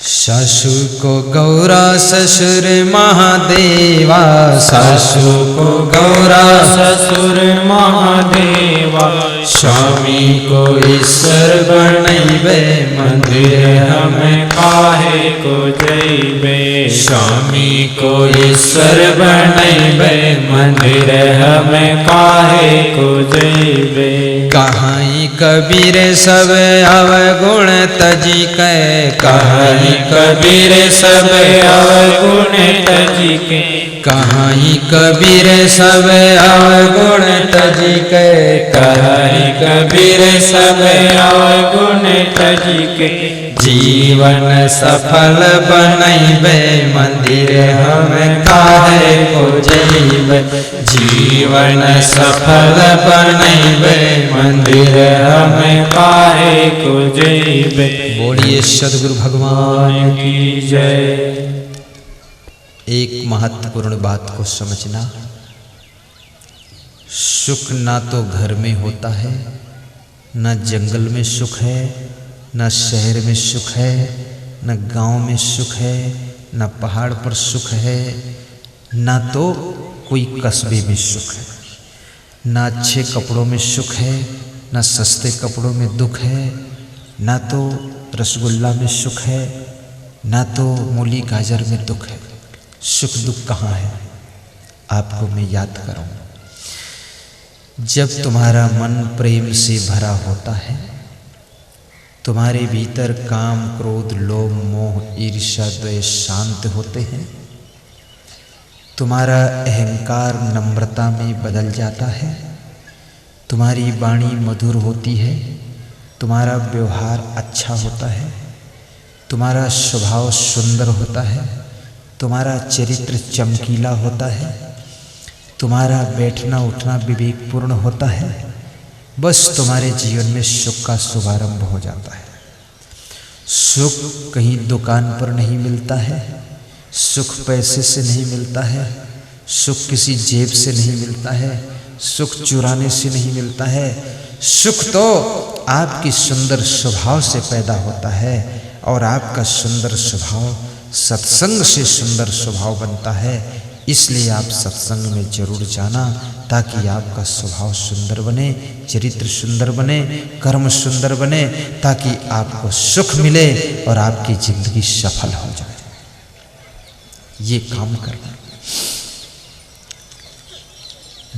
S1: सासू को गौरा ससुर महादेवा, सासू को गौरा
S2: ससुर महादेवा,
S1: स्वामी को ईश्वर बनैबे,
S2: मंदिर हमें काहे को जैबे।
S1: स्वामी को ईश्वर बनैबे,
S2: मंदिर हमें काहे को जैबे।
S1: कहाई कबीर सब अवगुण तजी के,
S2: कहाई कबीर सब अवगुण तजी के,
S1: कहाई कबीर सब अवगुण तजी के,
S2: कहाई कबीर सब अवगुण तजी के।
S1: जीवन सफल बनैबे, मंदिर हम काहे को जैबे।
S2: जीवन सफल बनैबे, मंदिर हमें काहे को जैबे।
S1: बोलिए सद्गुरु भगवान
S2: की जय।
S1: एक महत्वपूर्ण बात को समझना, सुख ना तो घर में होता है, ना जंगल में सुख है, ना शहर में सुख है, ना गांव में सुख है, ना पहाड़ पर सुख है, ना तो कोई कस्बे में सुख है। ना अच्छे कपड़ों में सुख है, ना सस्ते कपड़ों में दुख है, ना तो रसगुल्ला में सुख है, ना तो मूली गाजर में दुख है। सुख दुख कहाँ है? आपको मैं याद कराऊं। जब तुम्हारा मन प्रेम से भरा होता है, तुम्हारे भीतर काम क्रोध लोभ मोह ईर्ष्या द्वेष शांत होते हैं, तुम्हारा अहंकार नम्रता में बदल जाता है, तुम्हारी वाणी मधुर होती है, तुम्हारा व्यवहार अच्छा होता है, तुम्हारा स्वभाव सुंदर होता है, तुम्हारा चरित्र चमकीला होता है, तुम्हारा बैठना उठना विवेकपूर्ण होता है, बस तुम्हारे जीवन में सुख का शुभारंभ हो जाता है। सुख कहीं दुकान पर नहीं मिलता है, सुख पैसे से नहीं मिलता है, सुख किसी जेब से नहीं मिलता है, सुख चुराने से नहीं मिलता है। सुख तो आपकी सुंदर स्वभाव से पैदा होता है, और आपका सुंदर स्वभाव सत्संग से सुंदर स्वभाव बनता है। इसलिए आप सत्संग में जरूर जाना, ताकि आपका स्वभाव सुंदर बने, चरित्र सुंदर बने, कर्म सुंदर बने, ताकि आपको सुख मिले और आपकी जिंदगी सफल हो जाए। ये काम करना।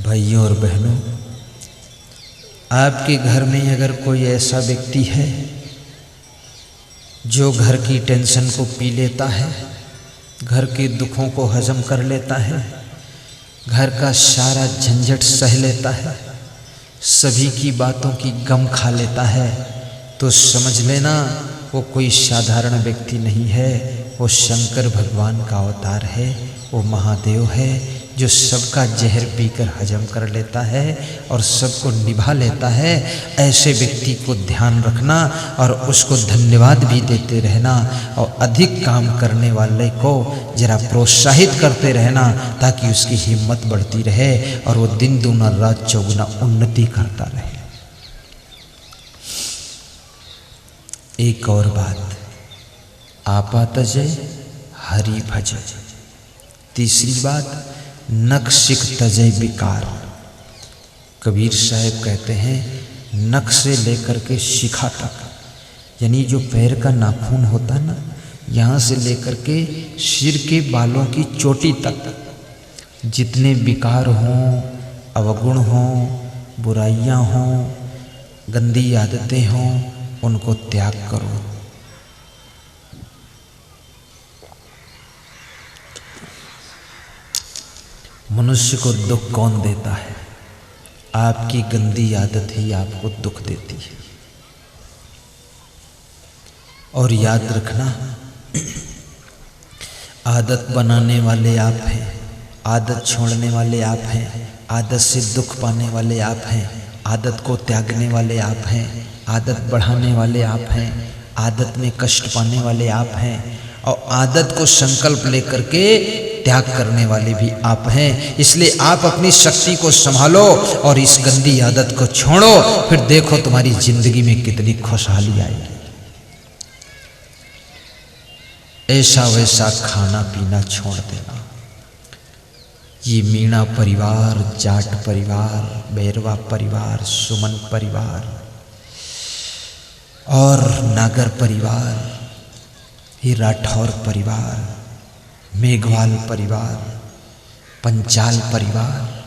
S1: भाइयों और बहनों, आपके घर में अगर कोई ऐसा व्यक्ति है जो घर की टेंशन को पी लेता है, घर के दुखों को हजम कर लेता है, घर का सारा झंझट सह लेता है, सभी की बातों की गम खा लेता है, तो समझ लेना वो कोई साधारण व्यक्ति नहीं है, वो शंकर भगवान का अवतार है, वो महादेव है, जो सबका जहर पीकर हजम कर लेता है और सबको निभा लेता है। ऐसे व्यक्ति को ध्यान रखना और उसको धन्यवाद भी देते रहना, और अधिक काम करने वाले को जरा प्रोत्साहित करते रहना, ताकि उसकी हिम्मत बढ़ती रहे और वो दिन दूना रात चौगुना उन्नति करता रहे। एक और बात, आपा तजय हरि भजय। तीसरी बात, नख शिख तजय विकार। कबीर साहब कहते हैं नख से लेकर के शिखा तक, यानी जो पैर का नाखून होता है ना, यहाँ से लेकर के सिर के बालों की चोटी तक, जितने विकार हों, अवगुण हों, बुराइयाँ हों, गंदी आदतें हों, उनको त्याग करो। मनुष्य को दुख कौन देता है? आपकी गंदी आदत ही आपको दुख देती है। और याद रखना, आदत बनाने वाले आप हैं, आदत छोड़ने वाले आप हैं, आदत से दुख पाने वाले आप हैं, आदत को त्यागने वाले आप हैं, आदत बढ़ाने वाले आप हैं, आदत में कष्ट पाने वाले आप हैं, और आदत को संकल्प लेकर के त्याग करने वाले भी आप हैं। इसलिए आप अपनी शक्ति को संभालो और इस गंदी आदत को छोड़ो, फिर देखो तुम्हारी जिंदगी में कितनी खुशहाली आएगी। ऐसा वैसा खाना पीना छोड़ देना। ये मीणा परिवार, जाट परिवार, बैरवा परिवार, सुमन परिवार और नागर परिवार, ये राठौर परिवार, मेघवाल परिवार, पंचाल परिवार,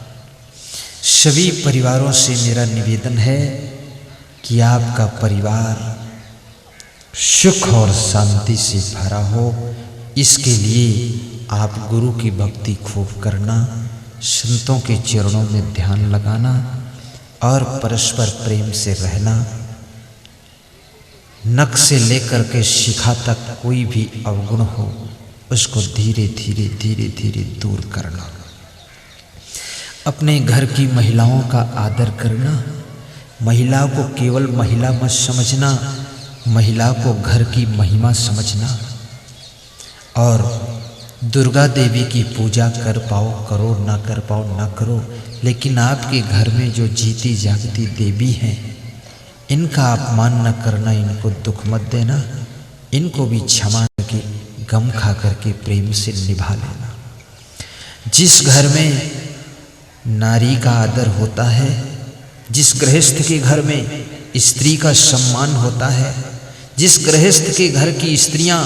S1: सभी परिवारों से मेरा निवेदन है कि आपका परिवार सुख और शांति से भरा हो। इसके लिए आप गुरु की भक्ति खूब करना, संतों के चरणों में ध्यान लगाना और परस्पर प्रेम से रहना। नख से लेकर के शिखा तक कोई भी अवगुण हो उसको धीरे धीरे धीरे धीरे दूर करना। अपने घर की महिलाओं का आदर करना। महिला को केवल महिला मत समझना, महिला को घर की महिमा समझना। और दुर्गा देवी की पूजा कर पाओ करो, ना कर पाओ ना करो, लेकिन आपके घर में जो जीती जागती देवी हैं इनका अपमान न करना, इनको दुख मत देना, इनको भी क्षमा करके गम खा करके प्रेम से निभा लेना। जिस घर में नारी का आदर होता है, जिस गृहस्थ के घर में स्त्री का सम्मान होता है, जिस गृहस्थ के घर की स्त्रियां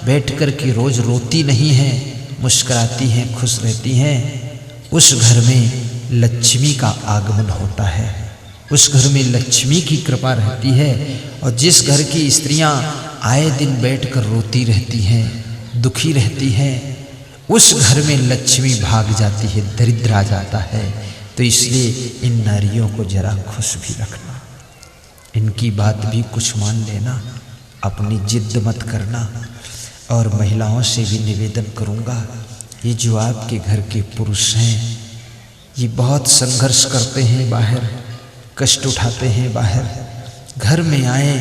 S1: बैठ कर के रोज रोती नहीं हैं, मुस्कुराती हैं, खुश रहती हैं, उस घर में लक्ष्मी का आगमन होता है, उस घर में लक्ष्मी की कृपा रहती है। और जिस घर की स्त्रियां आए दिन बैठकर रोती रहती हैं, दुखी रहती हैं, उस घर में लक्ष्मी भाग जाती है, दरिद्र आ जाता है। तो इसलिए इन नारियों को जरा खुश भी रखना, इनकी बात भी कुछ मान लेना, अपनी जिद मत करना। और महिलाओं से भी निवेदन करूँगा, ये जो आपके घर के पुरुष हैं ये बहुत संघर्ष करते हैं, बाहर कष्ट उठाते हैं, बाहर घर में आए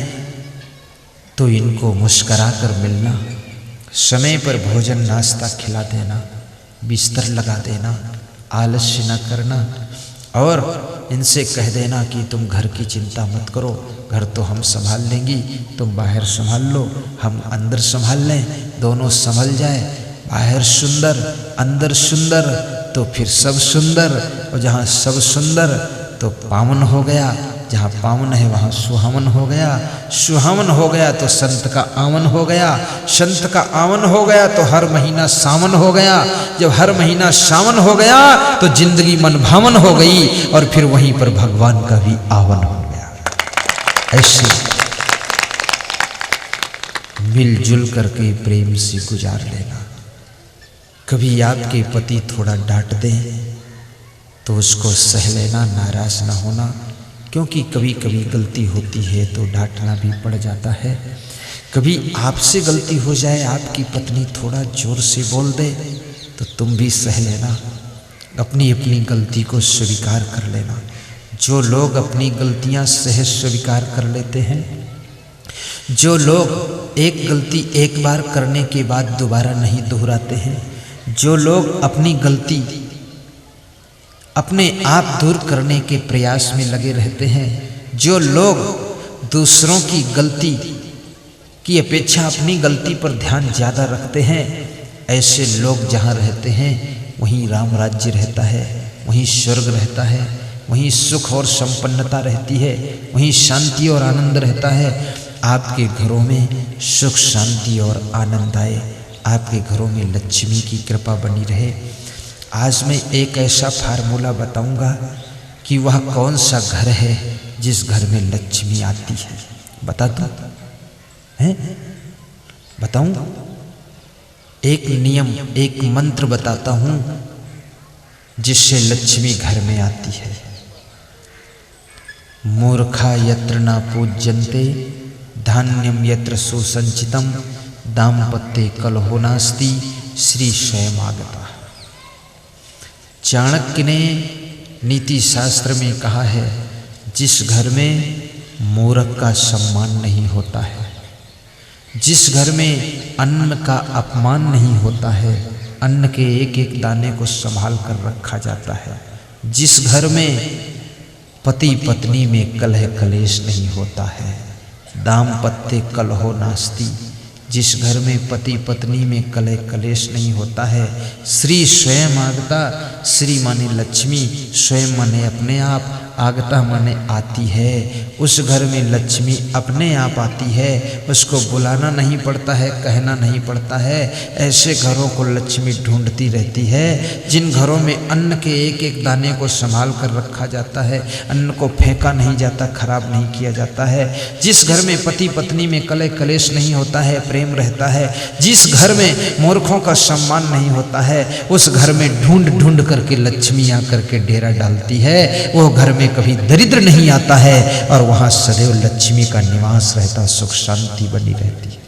S1: तो इनको मुस्करा कर मिलना, समय पर भोजन नाश्ता खिला देना, बिस्तर लगा देना, आलस्य न करना और इनसे कह देना कि तुम घर की चिंता मत करो, घर तो हम संभाल लेंगी, तुम बाहर संभाल लो, हम अंदर संभाल लें, दोनों संभल जाए। बाहर सुंदर अंदर सुंदर तो फिर सब सुंदर, और जहाँ सब सुंदर तो पावन हो गया, जहाँ पावन है वहाँ सुहावन हो गया, सुहावन हो गया तो संत का आवन हो गया, संत का आवन हो गया तो हर महीना सावन हो गया, जब हर महीना सावन हो गया तो जिंदगी मन भावन हो गई और फिर वहीं पर भगवान का भी आवन हो गया। ऐसे मिलजुल करके प्रेम से गुजार लेना। कभी आपके पति थोड़ा डांट दें तो उसको सह लेना, नाराज ना होना, क्योंकि कभी कभी गलती होती है तो डांटना भी पड़ जाता है। कभी आपसे गलती हो जाए, आपकी पत्नी थोड़ा जोर से बोल दे तो तुम भी सह लेना, अपनी अपनी गलती को स्वीकार कर लेना। जो लोग अपनी गलतियां सहज स्वीकार कर लेते हैं, जो लोग एक गलती एक बार करने के बाद दोबारा नहीं दोहराते हैं, जो लोग अपनी गलती अपने आप दूर करने के प्रयास में लगे रहते हैं, जो लोग दूसरों की गलती की अपेक्षा अपनी गलती पर ध्यान ज़्यादा रखते हैं, ऐसे लोग जहाँ रहते हैं वहीं राम राज्य रहता है, वहीं स्वर्ग रहता है, वहीं सुख और संपन्नता रहती है, वहीं शांति और आनंद रहता है। आपके घरों में सुख शांति और आनंद आए, आपके घरों में लक्ष्मी की कृपा बनी रहे। आज मैं एक ऐसा फार्मूला बताऊंगा कि वह कौन सा घर है जिस घर में लक्ष्मी आती है। बता दूं? हैं? बताऊं? एक नियम, एक मंत्र बताता हूं जिससे लक्ष्मी घर में आती है। मूर्खा यत्र न पूज्यन्ते धान्यम यत्र सुसंचितम दाम्पत्ये कलहो नास्ति श्री स्वयं आगता। चाणक्य ने नीति शास्त्र में कहा है, जिस घर में मूर्ख का सम्मान नहीं होता है, जिस घर में अन्न का अपमान नहीं होता है, अन्न के एक एक दाने को संभाल कर रखा जाता है, जिस घर में पति पत्नी में कलह कलेश नहीं होता है, दाम्पत्ये कलहो नास्ति, जिस घर में पति पत्नी में कलह कलेश नहीं होता है, श्री स्वयं आगता। श्री माने लक्ष्मी, स्वयं माने अपने आप, आगता माने आती है। उस घर में लक्ष्मी अपने आप आती है, उसको बुलाना नहीं पड़ता है, कहना नहीं पड़ता है। ऐसे घरों को लक्ष्मी ढूंढती रहती है जिन घरों में अन्न के एक एक दाने को संभाल कर रखा जाता है, अन्न को फेंका नहीं जाता, खराब नहीं किया जाता है, जिस घर में पति पत्नी में कलह कलेश नहीं होता है, प्रेम रहता है, जिस घर में मूर्खों का सम्मान नहीं होता है, उस घर में ढूंढ ढूंढ करके लक्ष्मी आकर के डेरा डालती है। वो घर में कभी दरिद्र नहीं आता है और वहां सदैव लक्ष्मी का निवास रहता, सुख शांति बनी रहती है।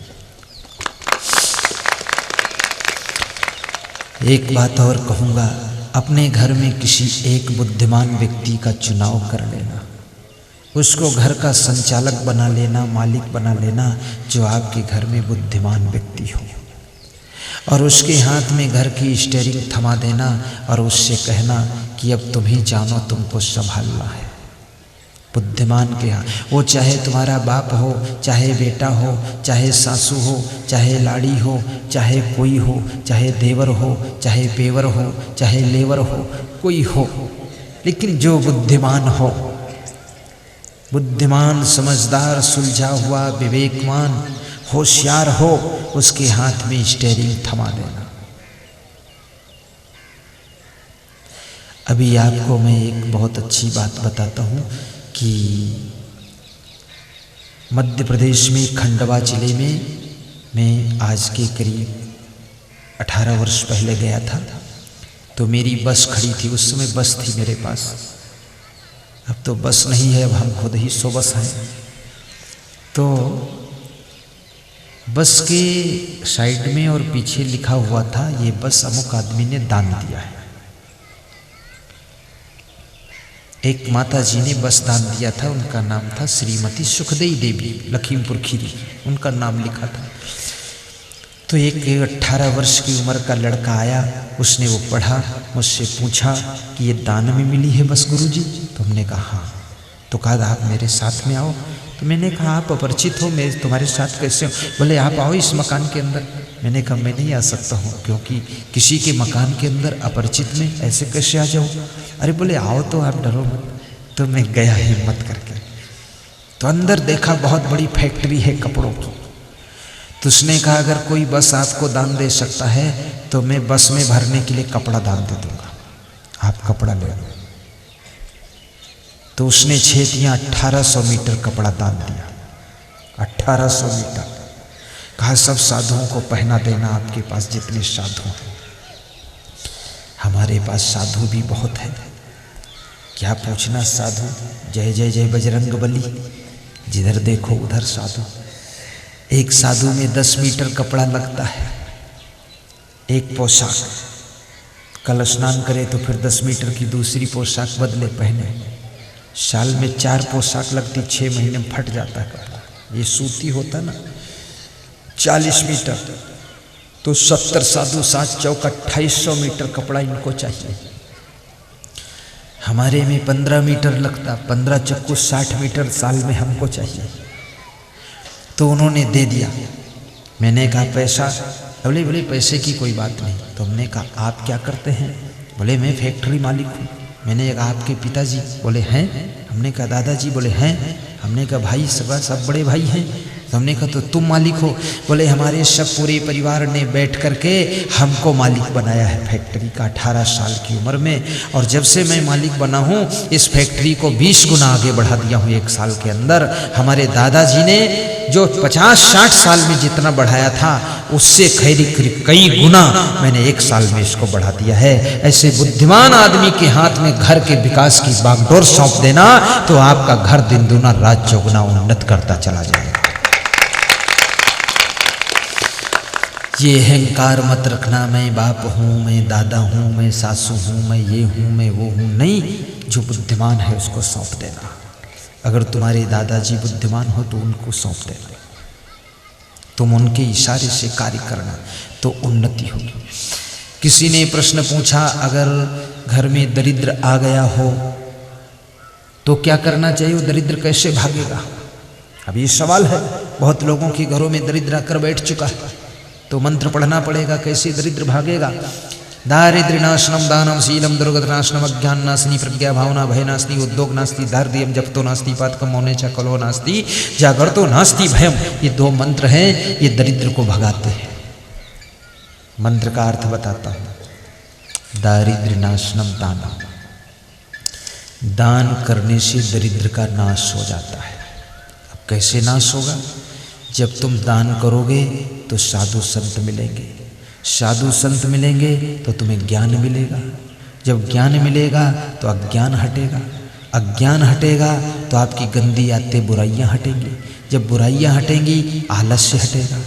S1: एक बात और कहूंगा, अपने घर में किसी एक बुद्धिमान व्यक्ति का चुनाव कर लेना, उसको घर का संचालक बना लेना, मालिक बना लेना, जो आपके घर में बुद्धिमान व्यक्ति हो, और उसके हाथ में घर की स्टीयरिंग थमा देना और उससे कहना कि अब तुम ही जानो, तुमको संभालना है। बुद्धिमान के हाथ, वो चाहे तुम्हारा बाप हो, चाहे बेटा हो, चाहे सासू हो, चाहे लाड़ी हो, चाहे कोई हो, चाहे देवर हो, चाहे पेवर हो, चाहे लेवर हो, कोई हो, लेकिन जो बुद्धिमान हो, बुद्धिमान, समझदार, सुलझा हुआ, विवेकवान, होशियार हो, उसके हाथ में स्टीयरिंग थमा देना। अभी आपको मैं एक बहुत अच्छी बात बताता हूँ कि मध्य प्रदेश में खंडवा जिले में मैं आज के करीब 18 वर्ष पहले गया था। तो मेरी बस खड़ी थी, उस समय बस थी मेरे पास, अब तो बस नहीं है, अब हम खुद ही 100 बस हैं। तो बस के साइड में और पीछे लिखा हुआ था, ये बस अमुक आदमी ने दान दिया है। एक माता जी ने बस दान दिया था, उनका नाम था श्रीमती सुखदेई देवी, लखीमपुर खीरी, उनका नाम लिखा था। तो एक 18 वर्ष की उम्र का लड़का आया, उसने वो पढ़ा, मुझसे पूछा कि ये दान में मिली है बस गुरुजी? तो हमने कहा हाँ। तो कहा आप मेरे साथ में आओ। तो मैंने कहा आप अपरिचित हो, मैं तुम्हारे साथ कैसे हूँ? बोले आप आओ इस मकान के अंदर। मैंने कहा मैं नहीं आ सकता हूँ, क्योंकि किसी के मकान के अंदर अपरिचित में ऐसे कैसे आ जाऊँ? अरे बोले आओ तो, आप डरो मत। तो मैं गया हिम्मत करके। तो अंदर देखा बहुत बड़ी फैक्ट्री है कपड़ों की। तो उसने कहा अगर कोई बस आपको दान दे सकता है तो मैं बस में भरने के लिए कपड़ा दान दे दूंगा, आप कपड़ा ले लो। तो उसने छेतियाँ 1800 मीटर कपड़ा दान दिया, 1800 मीटर। कहा सब साधुओं को पहना देना, आपके पास जितने साधु हैं। हमारे पास साधु भी बहुत है, क्या पूछना साधु, जय जय जय बजरंग बली, जिधर देखो उधर साधु। एक साधु में 10 मीटर कपड़ा लगता है, एक पोशाक। कल स्नान करे तो फिर 10 मीटर की दूसरी पोशाक बदले पहने। साल में 4 पोशाक लगती, 6 महीने में फट जाता है कपड़ा। ये सूती होता ना, 40 मीटर तो 70 साधु, 7 चौक 2800 मीटर कपड़ा इनको चाहिए। हमारे में 15 मीटर लगता, 15 चक्कू 60 मीटर साल में हमको चाहिए। तो उन्होंने दे दिया। मैंने कहा पैसा? बोले बोले पैसे की कोई बात नहीं। तो हमने कहा आप क्या करते हैं? बोले मैं फैक्ट्री मालिक हूँ। मैंने कहा आपके पिताजी? बोले हैं। हमने कहा दादाजी? बोले हैं। हमने कहा भाई सब बड़े भाई हैं? तो हमने कहा तो तुम मालिक हो? बोले हमारे सब पूरे परिवार ने बैठ करके हमको मालिक बनाया है फैक्ट्री का 18 साल की उम्र में, और जब से मैं मालिक बना हूँ इस फैक्ट्री को 20 गुना आगे बढ़ा दिया हूँ 1 साल के अंदर। हमारे दादाजी ने जो 50-60 साल में जितना बढ़ाया था उससे कई गुना मैंने 1 साल में इसको बढ़ा दिया है। ऐसे बुद्धिमान आदमी के हाथ में घर के विकास की बागडोर सौंप देना तो आपका घर दिन दुना रात चौगुना उन्नत करता चला जाएगा। ये अहंकार मत रखना मैं बाप हूँ, मैं दादा हूँ, मैं सासू हूँ, मैं ये हूँ, मैं वो हूँ, नहीं। जो बुद्धिमान है उसको सौंप देना। अगर तुम्हारे दादाजी बुद्धिमान हो तो उनको सौंप देना, तुम उनके इशारे से कार्य करना तो उन्नति होगी। किसी ने प्रश्न पूछा अगर घर में दरिद्र आ गया हो तो क्या करना चाहिए, वो दरिद्र कैसे भागेगा? अब ये सवाल है। बहुत लोगों के घरों में दरिद्र आकर बैठ चुका है, तो मंत्र पढ़ना पड़ेगा, कैसे दरिद्र भागेगा। दारिद्र्य नाशनम दानम शीलम दुर्गत नाशनम अज्ञान नाशनी प्रज्ञा भावना भय नास्ति उद्योग नास्ति दार्दियम जपतो नास्ति पातकम मौने च कलो नास्ति जागरतो नास्ति भयम। ये 2 मंत्र हैं, ये दरिद्र को भगाते हैं। मंत्र का अर्थ बताता हूं। दारिद्र्य नाशनम दानम, दान करने से दरिद्र का नाश हो जाता है। अब कैसे नाश होगा? जब तुम दान करोगे तो साधु संत मिलेंगे, साधु संत मिलेंगे तो तुम्हें ज्ञान मिलेगा, जब ज्ञान मिलेगा तो अज्ञान हटेगा, अज्ञान हटेगा तो आपकी गंदी आदतें बुराइयां हटेंगी, जब बुराइयां हटेंगी आलस्य हटेगा,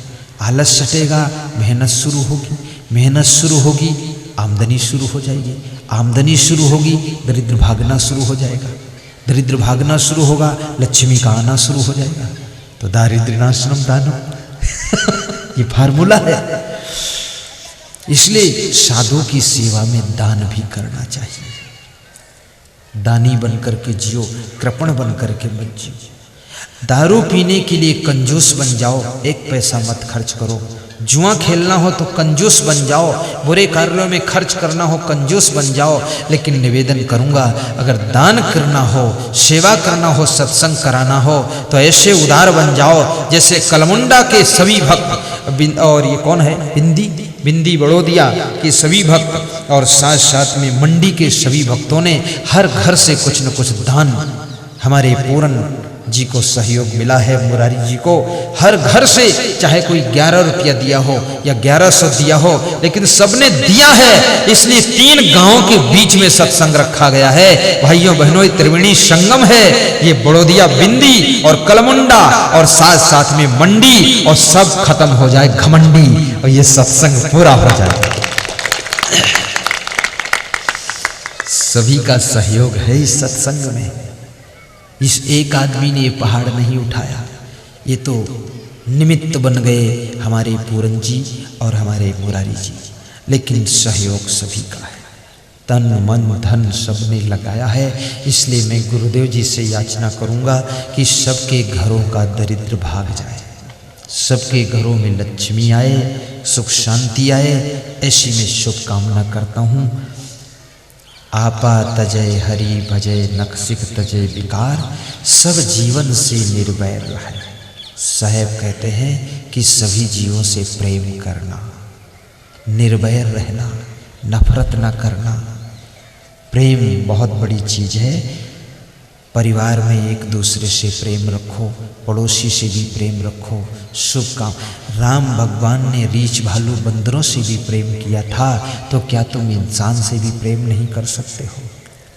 S1: आलस्य हटेगा मेहनत शुरू होगी, मेहनत शुरू होगी आमदनी शुरू हो जाएगी, आमदनी शुरू होगी दरिद्र भागना शुरू हो जाएगा, दरिद्र भागना शुरू होगा लक्ष्मी का आना शुरू हो जाएगा। तो दारिद्र्य नाशनम दानम ये फार्मूला है। इसलिए साधु की सेवा में दान भी करना चाहिए। दानी बनकर के जियो, कृपण बनकर के मत जियो। दारू पीने के लिए कंजूस बन जाओ, 1 पैसा मत खर्च करो। जुआ खेलना हो तो कंजूस बन जाओ, बुरे कार्यों में खर्च करना हो कंजूस बन जाओ। लेकिन निवेदन करूंगा अगर दान करना हो, सेवा करना हो, सत्संग कराना हो तो ऐसे उदार बन जाओ जैसे कलमुंडा के सभी भक्त, और ये कौन है, बिंदी बड़ोदिया के सभी भक्त, और साथ साथ में मंडी के सभी भक्तों ने हर घर से कुछ न कुछ दान हमारे पूरन जी को सहयोग मिला है। मुरारी जी को हर घर से चाहे कोई 11 रुपया दिया हो या 1100 दिया हो, लेकिन सबने दिया है। इसलिए 3 गांवों के बीच में सत्संग रखा गया है। भाइयों बहनों ये त्रिवेणी संगम है, ये बड़ोदिया बिंदी और कलमुंडा और साथ साथ में मंडी, और सब खत्म हो जाए घमंडी और ये सत्संग पूरा हो जाए। सभी का सहयोग है इस सत्संग में। इस एक आदमी ने ये पहाड़ नहीं उठाया, ये तो निमित्त बन गए हमारे पूरन जी और हमारे मुरारी जी, लेकिन सहयोग सभी का है। तन मन धन सबने लगाया है। इसलिए मैं गुरुदेव जी से याचना करूंगा कि सबके घरों का दरिद्र भाग जाए, सबके घरों में लक्ष्मी आए, सुख शांति आए, ऐसी मैं शुभकामना करता हूँ। आपा तजय हरि भजय नक्सिक तजय विकार, सब जीवन से निर्वैर रहे। साहेब कहते हैं कि सभी जीवों से प्रेम करना, निर्वैर रहना, नफरत ना करना। प्रेम बहुत बड़ी चीज है। परिवार में एक दूसरे से प्रेम रखो, पड़ोसी से भी प्रेम रखो। शुभ काम। राम भगवान ने रीछ भालू बंदरों से भी प्रेम किया था, तो क्या तुम इंसान से भी प्रेम नहीं कर सकते हो?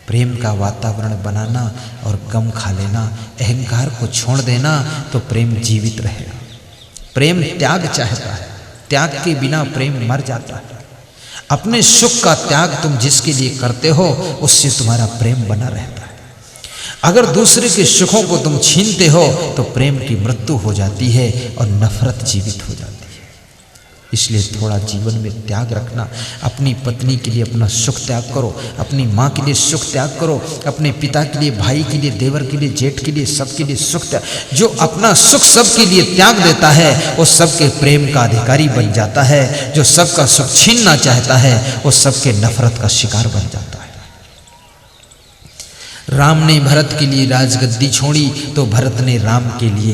S1: प्रेम का वातावरण बनाना और गम खा लेना, अहंकार को छोड़ देना, तो प्रेम जीवित रहेगा। प्रेम त्याग चाहता है, त्याग के बिना प्रेम मर जाता है। अपने सुख का त्याग तुम जिसके लिए करते हो उससे तुम्हारा प्रेम बना रहता है। अगर दूसरे के सुखों को तुम छीनते हो तो प्रेम की मृत्यु हो जाती है और नफरत जीवित हो जाती है। इसलिए थोड़ा जीवन में त्याग रखना। अपनी पत्नी के लिए अपना सुख त्याग करो, अपनी माँ के लिए सुख त्याग करो, अपने पिता के लिए, भाई के लिए, देवर के लिए, जेठ के लिए, सबके लिए सुख त्याग। जो अपना सुख सबके लिए त्याग देता है वो सबके प्रेम का अधिकारी बन जाता है। जो सबका सुख छीनना चाहता है वो सबके नफरत का शिकार बन जाता है। राम ने भरत के लिए राजगद्दी छोड़ी तो भरत ने राम के लिए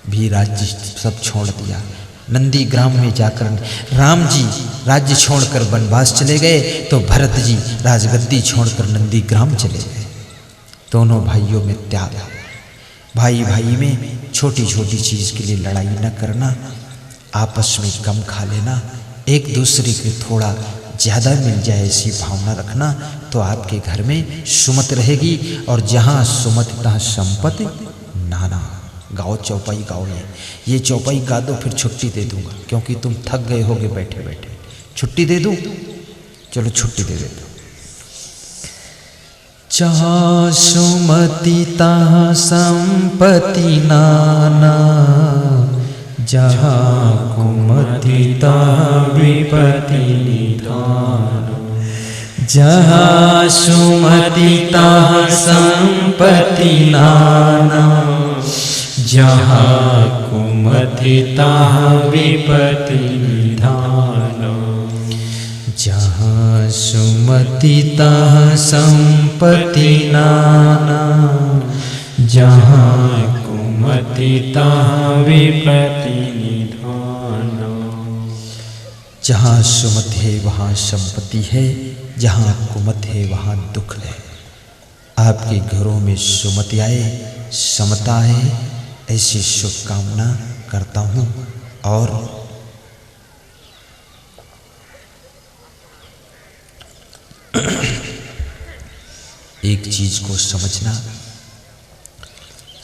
S1: भी राज्य सब छोड़ दिया। नंदी ग्राम में जाकर राम जी राज्य छोड़कर वनवास चले गए तो भरत जी राजगद्दी छोड़कर नंदी ग्राम चले गए। दोनों भाइयों में त्याग। भाई भाई में छोटी छोटी चीज़ के लिए लड़ाई न करना, आपस में कम खा लेना, एक दूसरे के थोड़ा ज़्यादा मिल जाए ऐसी भावना रखना, तो आपके घर में सुमत रहेगी। और जहाँ सुमत तहाँ संपत्ति नाना। गाओ चौपाई गाओ, ये चौपाई गा दो फिर छुट्टी दे दूंगा, क्योंकि तुम थक गए होगे बैठे बैठे। छुट्टी दे दूं? चलो छुट्टी दे देता हूँ। जहाँ सुमति तहाँ संपत्ति नाना, जहाँ कुमति तहाँ विपत्ति निधान। जहाँ सुमति तहाँ संपत्ति नाना, जहाँ कुमति तहाँ विपत्ति निधान। जहाँ सुमति तहाँ संपत्ति नाना, जहाँ कुमति तहाँ विपत्ति निधान। जहाँ सुमत है वहाँ संपत्ति है, जहाँ कुमत है वहाँ दुख है। आपके घरों में सुमति आए, समता है, ऐसी शुभकामना करता हूँ। और एक चीज को समझना,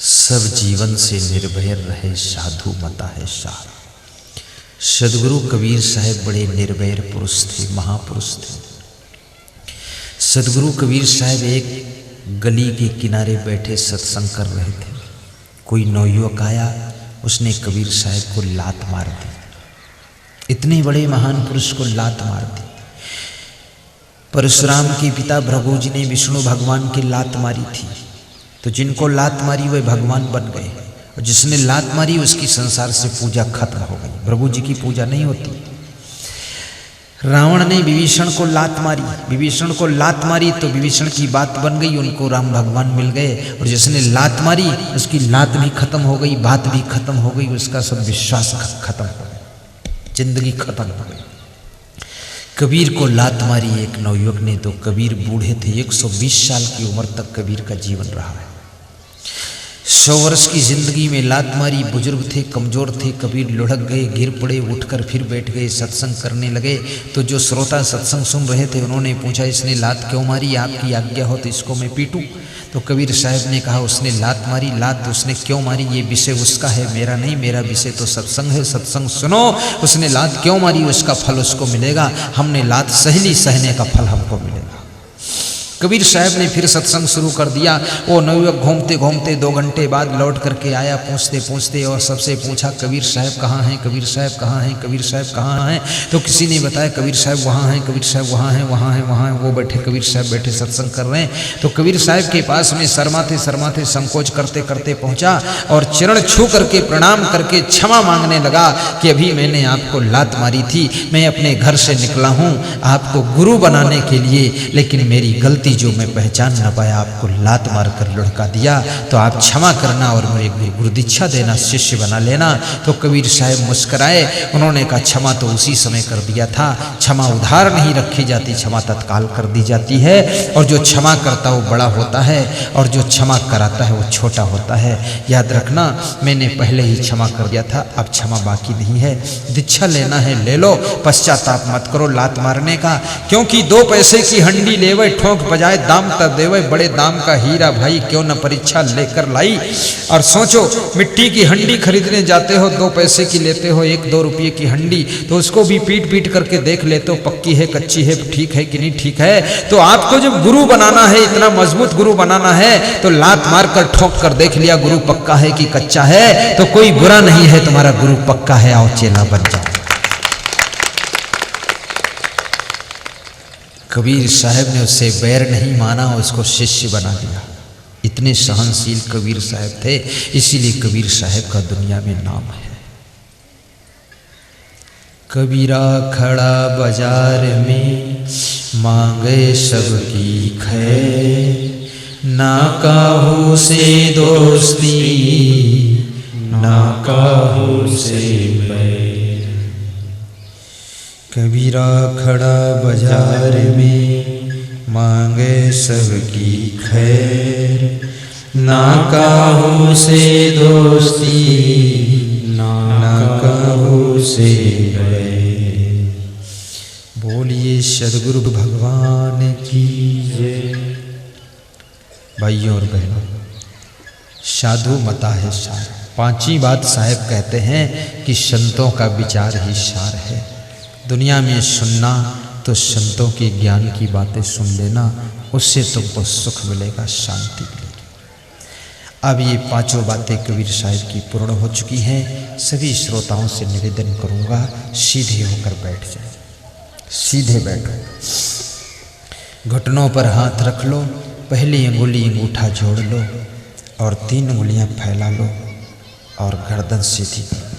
S1: सब जीवन से निर्भय रहे साधु मता है सार। सदगुरु कबीर साहब बड़े निर्भय पुरुष थे, महापुरुष थे। सदगुरु कबीर साहब एक गली के किनारे बैठे सत्संग कर रहे थे। कोई नवयुवक आया, उसने कबीर साहब को लात मार दी। इतने बड़े महान पुरुष को लात मार दी। परशुराम के पिता भृगु जी ने विष्णु भगवान की लात मारी थी, तो जिनको लात मारी वे भगवान बन गए, और जिसने लात मारी उसकी संसार से पूजा खत्म हो गई। भृगु जी की पूजा नहीं होती। रावण ने विभीषण को लात मारी, विभीषण को लात मारी तो विभीषण की बात बन गई, उनको राम भगवान मिल गए। और जिसने लात मारी उसकी लात भी खत्म हो गई, बात भी खत्म हो गई, उसका सब विश्वास खत्म हो गया, जिंदगी खत्म हो गई। कबीर को लात मारी एक नवयुवक ने, तो कबीर बूढ़े थे, 120 साल की उम्र तक कबीर का जीवन रहा है। 100 वर्ष की जिंदगी में लात मारी। बुजुर्ग थे, कमजोर थे, कबीर लुढ़क गए, गिर पड़े, उठकर फिर बैठ गए, सत्संग करने लगे। तो जो श्रोता सत्संग सुन रहे थे उन्होंने पूछा, इसने लात क्यों मारी? आपकी आज्ञा हो तो इसको मैं पीटूं? तो कबीर साहब ने कहा, उसने लात मारी, लात उसने क्यों मारी ये विषय उसका है, मेरा नहीं। मेरा विषय तो सत्संग है, सत्संग सुनो। उसने लात क्यों मारी उसका फल उसको मिलेगा, हमने लात सह ली, सहने का फल हमको मिलेगा। कबीर साहब ने फिर सत्संग शुरू कर दिया। वो नवयुवक घूमते घूमते 2 घंटे बाद लौट करके आया, पूछते पूछते, और सबसे पूछा, कबीर साहब कहाँ हैं? कबीर साहब कहाँ हैं? कबीर साहब कहाँ हैं? तो किसी ने बताया, कबीर साहब वहाँ हैं, कबीर साहब वहाँ हैं, वहाँ हैं, वहाँ हैं। वो बैठे, कबीर साहब बैठे सत्संग कर रहे हैं। तो कबीर साहब के पास में शर्माते शर्माते संकोच करते करते पहुँचा और चरण छू करके प्रणाम करके क्षमा मांगने लगा कि अभी मैंने आपको लात मारी थी, मैं अपने घर से निकला हूँ आपको गुरु बनाने के लिए, लेकिन मेरी गलती जो मैं पहचान न पाया, आपको लात मारकर लुढ़का दिया, तो आप क्षमा करना और मुझे गुरु दीक्षा देना, शिष्य बना लेना। तो कबीर साहब मुस्कराए, उन्होंने कहा, क्षमा तो उसी समय कर दिया था, क्षमा उधार नहीं रखी जाती, क्षमा तत्काल कर दी जाती है। और जो क्षमा करता है वो बड़ा होता है, और जो क्षमा कराता है वो छोटा होता है। याद रखना, मैंने पहले ही क्षमा कर दिया था, अब क्षमा बाकी नहीं है। दीक्षा लेना है ले लो, पश्चाताप मत करो लात मारने का, क्योंकि 2 पैसे की हंडी लेवे ठोंक बजाए दाम तब देवे, बड़े दाम का हीरा भाई क्यों न परीक्षा लेकर लाई। और सोचो, मिट्टी की हंडी खरीदने जाते हो, 2 पैसे की लेते हो, 1-2 रुपये की हंडी, तो उसको भी पीट पीट करके देख लेते हो, पक्की है कच्ची है, ठीक है कि नहीं ठीक है। तो आपको जब गुरु बनाना है, इतना मजबूत गुरु बनाना है, तो लात मार कर ठोक कर देख लिया गुरु पक्का है कि कच्चा है, तो कोई बुरा नहीं है, तुम्हारा गुरु पक्का है, आओ चेला बन जाओ। कबीर साहब ने उससे बैर नहीं माना, उसको शिष्य बना दिया। इतने सहनशील कबीर साहब थे, इसीलिए कबीर साहब का दुनिया में नाम है। कबीरा खड़ा बाजार में मांगे सबकी खैर, ना काहू से दोस्ती
S2: ना काहू से बैर।
S1: कबीरा खड़ा बाजार में मांगे सबकी खैर,
S2: ना काहू से दोस्ती ना काहू से बैर।
S1: बोलिए सदगुरु भगवान की जय। भाइयों और बहनों, साधु मता है सार। पांचवी बात साहब कहते हैं कि संतों का विचार ही सार है। दुनिया में सुनना तो संतों के ज्ञान की बातें सुन लेना, उससे तुमको सुख मिलेगा, शांति मिलेगी। अब ये पांचों बातें कबीर साहब की पूर्ण हो चुकी हैं। सभी श्रोताओं से निवेदन करूंगा, सीधे होकर बैठ जाए, सीधे बैठो, घुटनों पर हाथ रख लो, पहली अंगुली अंगूठा जोड़ लो और 3 उंगलियां फैला लो और गर्दन सीधी करो।